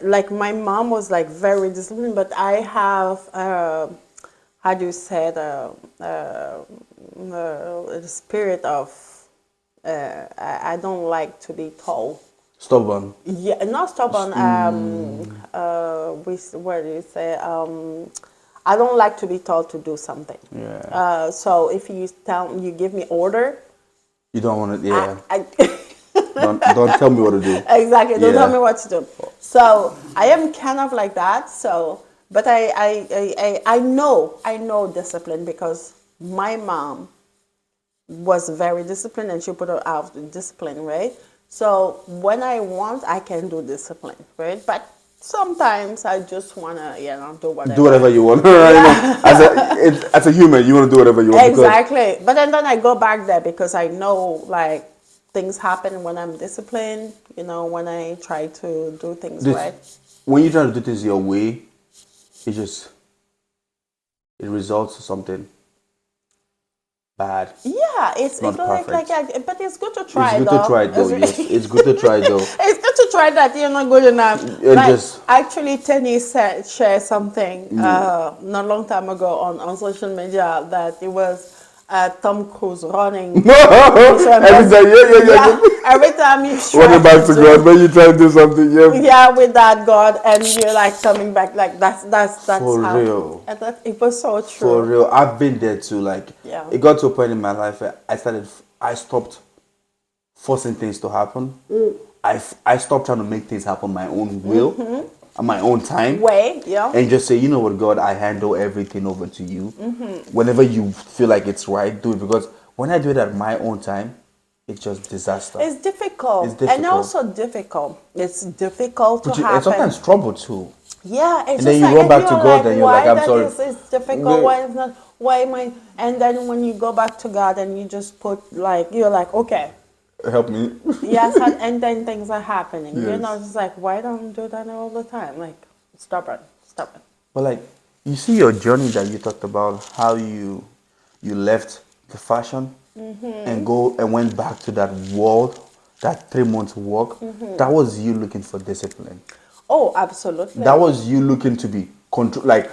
[SPEAKER 2] like my mom was like very disciplined, but I have how do you say the spirit of I don't like to be told.
[SPEAKER 1] Stubborn.
[SPEAKER 2] Yeah, not stubborn. What do you say? I don't like to be told to do something.
[SPEAKER 1] Yeah.
[SPEAKER 2] So if you give me order,
[SPEAKER 1] You don't want to, yeah.
[SPEAKER 2] I
[SPEAKER 1] Don't tell me what to do.
[SPEAKER 2] exactly. Don't tell
[SPEAKER 1] Yeah.
[SPEAKER 2] me what to do. So I am kind of like that. So, but I know discipline because my mom was very disciplined and she put her out of discipline, right? So when I want, I can do discipline, right? But sometimes I just wanna, do whatever.
[SPEAKER 1] Do whatever you want. As a human, you want to do whatever you want.
[SPEAKER 2] Exactly. But then I go back there because I know like things happen when I'm disciplined, when I try to do things right.
[SPEAKER 1] When you try to do things your way, it results to something bad.
[SPEAKER 2] Yeah, it's
[SPEAKER 1] Not
[SPEAKER 2] like
[SPEAKER 1] perfect.
[SPEAKER 2] but it's good to try.
[SPEAKER 1] It's good to try though. Yes, it's good to try though.
[SPEAKER 2] It's good to try that you're not good enough. Actually, Tenny shared something not long time ago on social media that it was Tom Cruise running.
[SPEAKER 1] Every time, yeah.
[SPEAKER 2] Every time you try
[SPEAKER 1] running back to God, when you try to do something,
[SPEAKER 2] with that God, and you're like coming back, like that's
[SPEAKER 1] for
[SPEAKER 2] how,
[SPEAKER 1] real.
[SPEAKER 2] and it was so true.
[SPEAKER 1] For real, I've been there too. Like, it got to a point in my life where I stopped forcing things to happen. I stopped trying to make things happen my own will. At my own time and just say, you know what, God, I handle everything over to you. Whenever you feel like it's right, do it, because when I do it at my own time, it's just disaster.
[SPEAKER 2] It's difficult. And also difficult. It's difficult to happen.
[SPEAKER 1] And sometimes trouble too.
[SPEAKER 2] Yeah, it's
[SPEAKER 1] and then you run back to God and you're like, I'm sorry.
[SPEAKER 2] It's difficult. Why it's not? Why am I? And then when you go back to God and you just put you're like, okay,
[SPEAKER 1] help me.
[SPEAKER 2] Yes, and then things are happening. Yes. Just like, why don't you do that all the time? Like, stop it.
[SPEAKER 1] But like, you see your journey that you talked about, how you left the fashion and went back to that world, that 3 months work. That was you looking for discipline.
[SPEAKER 2] Oh, absolutely.
[SPEAKER 1] That was you looking to be control. Like,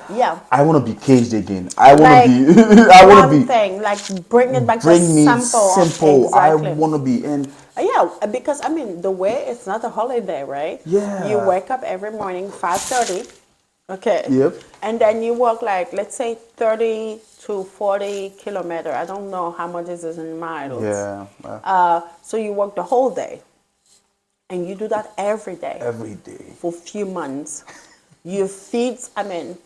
[SPEAKER 1] I want to be caged again. I want to be.
[SPEAKER 2] I want to be. Thing like bring it back to simple.
[SPEAKER 1] Exactly. I want to be in.
[SPEAKER 2] Because I mean the way it's not a holiday, right?
[SPEAKER 1] Yeah.
[SPEAKER 2] You wake up every morning 5:30. Okay.
[SPEAKER 1] Yep.
[SPEAKER 2] And then you walk like, let's say 30 to 40 kilometers. I don't know how much this is in miles.
[SPEAKER 1] Yeah.
[SPEAKER 2] So you walk the whole day. And you do that every day.
[SPEAKER 1] Every day.
[SPEAKER 2] For a few months. Your feet, I mean,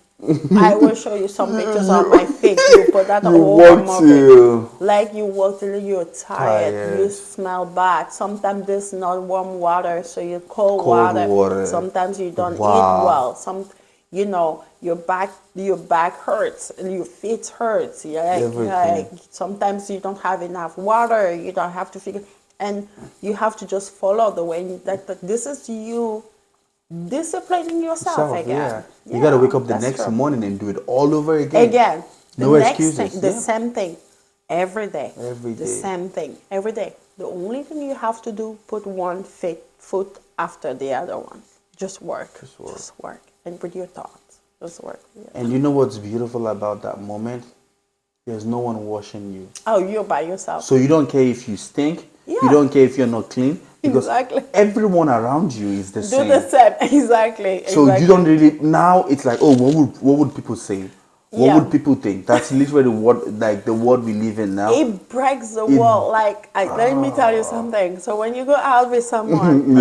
[SPEAKER 2] I will show you some pictures of my feet. You put that like you walk till you're tired. You smell bad. Sometimes there's not warm water, so you cold water. Sometimes you don't eat well. Your back hurts and your feet hurts. Sometimes you don't have enough water. You don't have to figure, and you have to just follow the way that this is you. Disciplining yourself again.
[SPEAKER 1] You gotta wake up the next morning and do it all over again. No excuses.
[SPEAKER 2] The same thing every day.
[SPEAKER 1] Every day.
[SPEAKER 2] The same thing every day. The only thing you have to do, put one foot after the other one. Just work. And with your thoughts. Just work. Yeah.
[SPEAKER 1] And you know what's beautiful about that moment? There's no one washing you.
[SPEAKER 2] Oh, you're by yourself.
[SPEAKER 1] So you don't care if you stink. Yeah. You don't care if you're not clean. Because everyone around you is the same.
[SPEAKER 2] Do the same, exactly.
[SPEAKER 1] So you don't really, now it's like, oh, what would people say? What would people think? That's literally the world we live in now.
[SPEAKER 2] It breaks the wall. Let me tell you something. So when you go out with someone,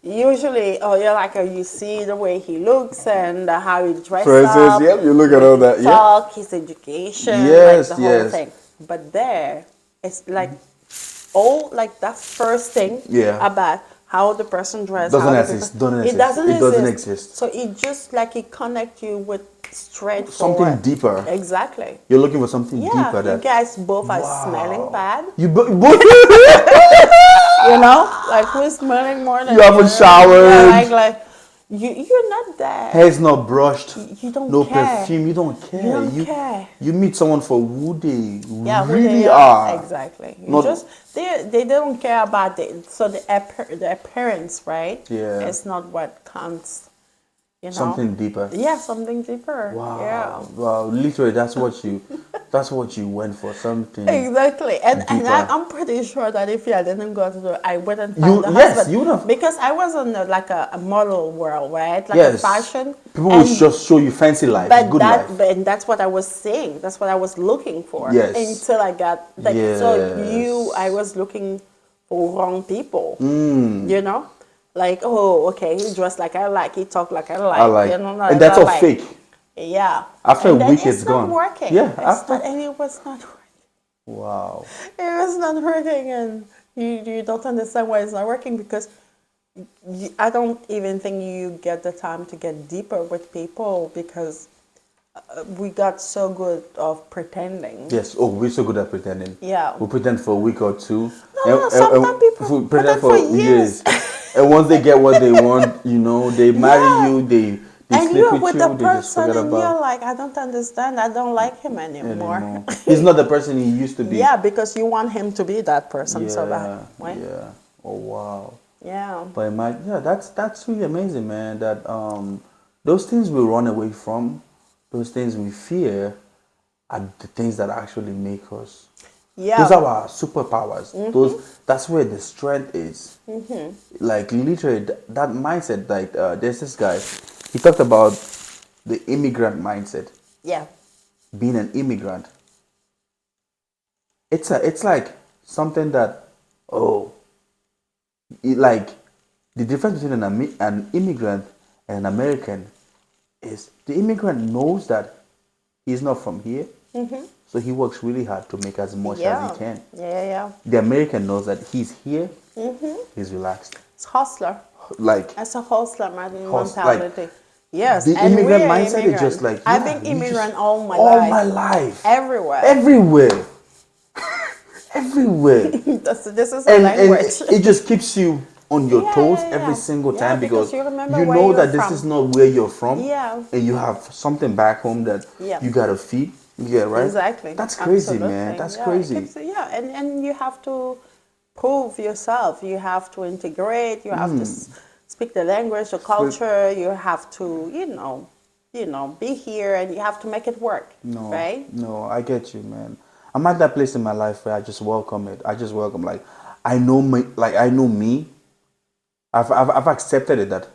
[SPEAKER 2] usually, you're like, you see the way he looks and how he dresses up.
[SPEAKER 1] You look at all that.
[SPEAKER 2] Talk, his education, the whole thing. But there, it's like, all like that first thing about how the person dressed,
[SPEAKER 1] doesn't exist.
[SPEAKER 2] It doesn't
[SPEAKER 1] It doesn't
[SPEAKER 2] exist.
[SPEAKER 1] exist.
[SPEAKER 2] So it just like it connect you with straight
[SPEAKER 1] something deeper.
[SPEAKER 2] Exactly.
[SPEAKER 1] You're looking for something deeper.
[SPEAKER 2] You guys both are smelling bad.
[SPEAKER 1] You both.
[SPEAKER 2] You know, like who's smelling more than
[SPEAKER 1] you haven't showered.
[SPEAKER 2] Yeah, like you're not that.
[SPEAKER 1] Hair's not brushed.
[SPEAKER 2] You don't
[SPEAKER 1] no
[SPEAKER 2] care.
[SPEAKER 1] Perfume. You don't care.
[SPEAKER 2] You don't care.
[SPEAKER 1] You meet someone for who they
[SPEAKER 2] who
[SPEAKER 1] really
[SPEAKER 2] they
[SPEAKER 1] are.
[SPEAKER 2] Exactly. You just they don't care about it. So the appearance, right?
[SPEAKER 1] Yeah.
[SPEAKER 2] It's not what counts. You know?
[SPEAKER 1] Something deeper.
[SPEAKER 2] Yeah, something deeper.
[SPEAKER 1] Wow.
[SPEAKER 2] Yeah.
[SPEAKER 1] Wow. Literally, that's what you went for. Something.
[SPEAKER 2] Exactly. And I'm pretty sure that if I didn't go to I wouldn't find the husband.
[SPEAKER 1] You would have.
[SPEAKER 2] Because I was in a model world, right? Like a fashion.
[SPEAKER 1] People would just show you fancy life, good life.
[SPEAKER 2] And that's what I was seeing. That's what I was looking for.
[SPEAKER 1] Yes.
[SPEAKER 2] Until I got I was looking for wrong people. You know? Like, oh, okay, he dressed like I like, he talked like I like. You know,
[SPEAKER 1] and that's all fake.
[SPEAKER 2] Yeah.
[SPEAKER 1] After a week, it's gone.
[SPEAKER 2] Not working.
[SPEAKER 1] Yeah.
[SPEAKER 2] And it was not working.
[SPEAKER 1] Wow.
[SPEAKER 2] It was not working, and you don't understand why it's not working because I don't even think you get the time to get deeper with people because we got so good of pretending.
[SPEAKER 1] Yes. Oh, we're so good at pretending.
[SPEAKER 2] Yeah.
[SPEAKER 1] We pretend for a week or two.
[SPEAKER 2] No, sometimes people pretend for years.
[SPEAKER 1] And once they get what they want, they marry you, they
[SPEAKER 2] and
[SPEAKER 1] sleep
[SPEAKER 2] you're
[SPEAKER 1] with
[SPEAKER 2] the
[SPEAKER 1] you, they just
[SPEAKER 2] person
[SPEAKER 1] forget
[SPEAKER 2] and
[SPEAKER 1] about
[SPEAKER 2] you're like, I don't understand, I don't like him anymore.
[SPEAKER 1] He's not the person he used to be.
[SPEAKER 2] Yeah, because you want him to be that person so bad. Right?
[SPEAKER 1] Yeah. Oh wow.
[SPEAKER 2] Yeah.
[SPEAKER 1] But that's really amazing, man. That those things we run away from, those things we fear, are the things that actually make us.
[SPEAKER 2] Yeah.
[SPEAKER 1] Those are our superpowers. That's where the strength is. Like literally, that mindset. Like there's this guy. He talked about the immigrant mindset.
[SPEAKER 2] Yeah.
[SPEAKER 1] Being an immigrant. It's like something that like the difference between an immigrant and an American is the immigrant knows that he's not from here. So he works really hard to make as much as he can.
[SPEAKER 2] Yeah.
[SPEAKER 1] The American knows that he's here. He's relaxed.
[SPEAKER 2] It's hustler.
[SPEAKER 1] Like
[SPEAKER 2] it's a hustler mentality.
[SPEAKER 1] Like,
[SPEAKER 2] yes.
[SPEAKER 1] The immigrant mindset is just like
[SPEAKER 2] I've been immigrant all my
[SPEAKER 1] life.
[SPEAKER 2] Everywhere.
[SPEAKER 1] Everywhere.
[SPEAKER 2] This is a language.
[SPEAKER 1] And it just keeps you on your toes every single time because you know that this is not where you're from.
[SPEAKER 2] Yeah.
[SPEAKER 1] And you have something back home that you gotta feed. Yeah, right?
[SPEAKER 2] Exactly.
[SPEAKER 1] That's crazy, man. That's crazy.
[SPEAKER 2] And you have to prove yourself. You have to integrate. You have to speak the language, the culture. You have to, be here, and you have to make it work. Right?
[SPEAKER 1] No, I get you, man. I'm at that place in my life where I just welcome it. I just welcome, like, I know me. I've accepted it that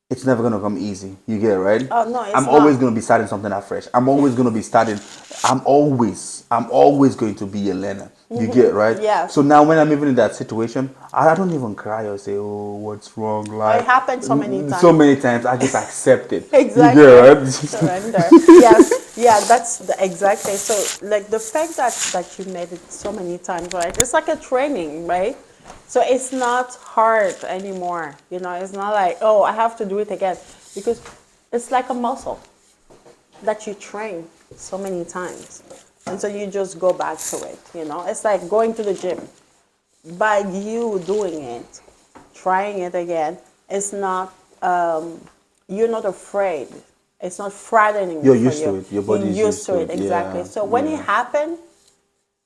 [SPEAKER 1] it's never gonna come easy. You get it, right?
[SPEAKER 2] Oh no,
[SPEAKER 1] I'm always gonna be starting something afresh. I'm always going to be a learner. You get it, right?
[SPEAKER 2] Yeah.
[SPEAKER 1] So now when I'm even in that situation, I don't even cry or say, "Oh, what's wrong?" Like
[SPEAKER 2] it happened so many times.
[SPEAKER 1] So many times, I just accept it.
[SPEAKER 2] Exactly.
[SPEAKER 1] You get it, right?
[SPEAKER 2] Surrender. Yes. Yeah. That's exactly. So like the fact that you made it so many times, right? It's like a training, right? So it's not hard anymore. It's not like, oh, I have to do it again. Because it's like a muscle that you train so many times. And so you just go back to it, It's like going to the gym. By you doing it, trying it again, it's not, you're not afraid. It's not frightening.
[SPEAKER 1] You're used to it. Your body's
[SPEAKER 2] used to it. Exactly.
[SPEAKER 1] Yeah.
[SPEAKER 2] So when it happened,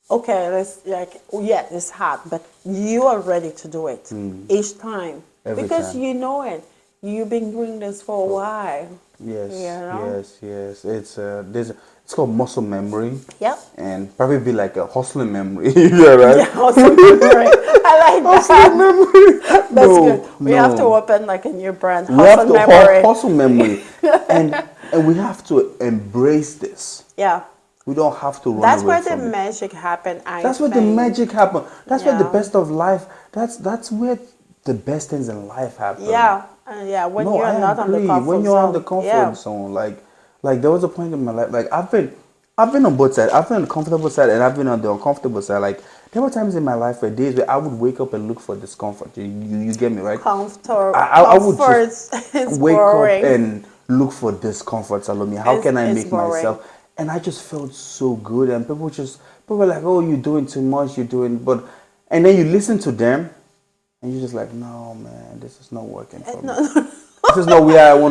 [SPEAKER 2] okay, it's hard, but you are ready to do it each time. Because you know it. You've been doing this for a while.
[SPEAKER 1] Yes, yes. It's called muscle memory.
[SPEAKER 2] Yep.
[SPEAKER 1] And probably be like a hustling memory. Yeah, right?
[SPEAKER 2] Yeah, hustling memory. I like that.
[SPEAKER 1] Hustling memory.
[SPEAKER 2] That's good. We have to open like a new brand.
[SPEAKER 1] Hustle memory. Hustle memory. and we have to embrace this.
[SPEAKER 2] Yeah.
[SPEAKER 1] We don't have to run
[SPEAKER 2] That's
[SPEAKER 1] away
[SPEAKER 2] where
[SPEAKER 1] from
[SPEAKER 2] the
[SPEAKER 1] it.
[SPEAKER 2] magic happened.
[SPEAKER 1] That's where the magic happened. That's where the best of life. That's where the best things in life happen.
[SPEAKER 2] Yeah, when you're not on the comfort zone.
[SPEAKER 1] When you're on the comfort zone, like there was a point in my life, like I've I've been on both sides. I've been on the comfortable side and I've been on the uncomfortable side. Like there were times in my life where days where I would wake up and look for discomfort. You get me, right? I would
[SPEAKER 2] Comfort
[SPEAKER 1] just
[SPEAKER 2] is
[SPEAKER 1] wake up
[SPEAKER 2] boring.
[SPEAKER 1] and look for discomfort, Salome. How can I
[SPEAKER 2] It's
[SPEAKER 1] make
[SPEAKER 2] boring.
[SPEAKER 1] myself? And I just felt so good. And people were like, "Oh, you're doing too much. You're doing," but and then you listen to them, and you're just like, "No, man, this is not working for me. This is not where I want."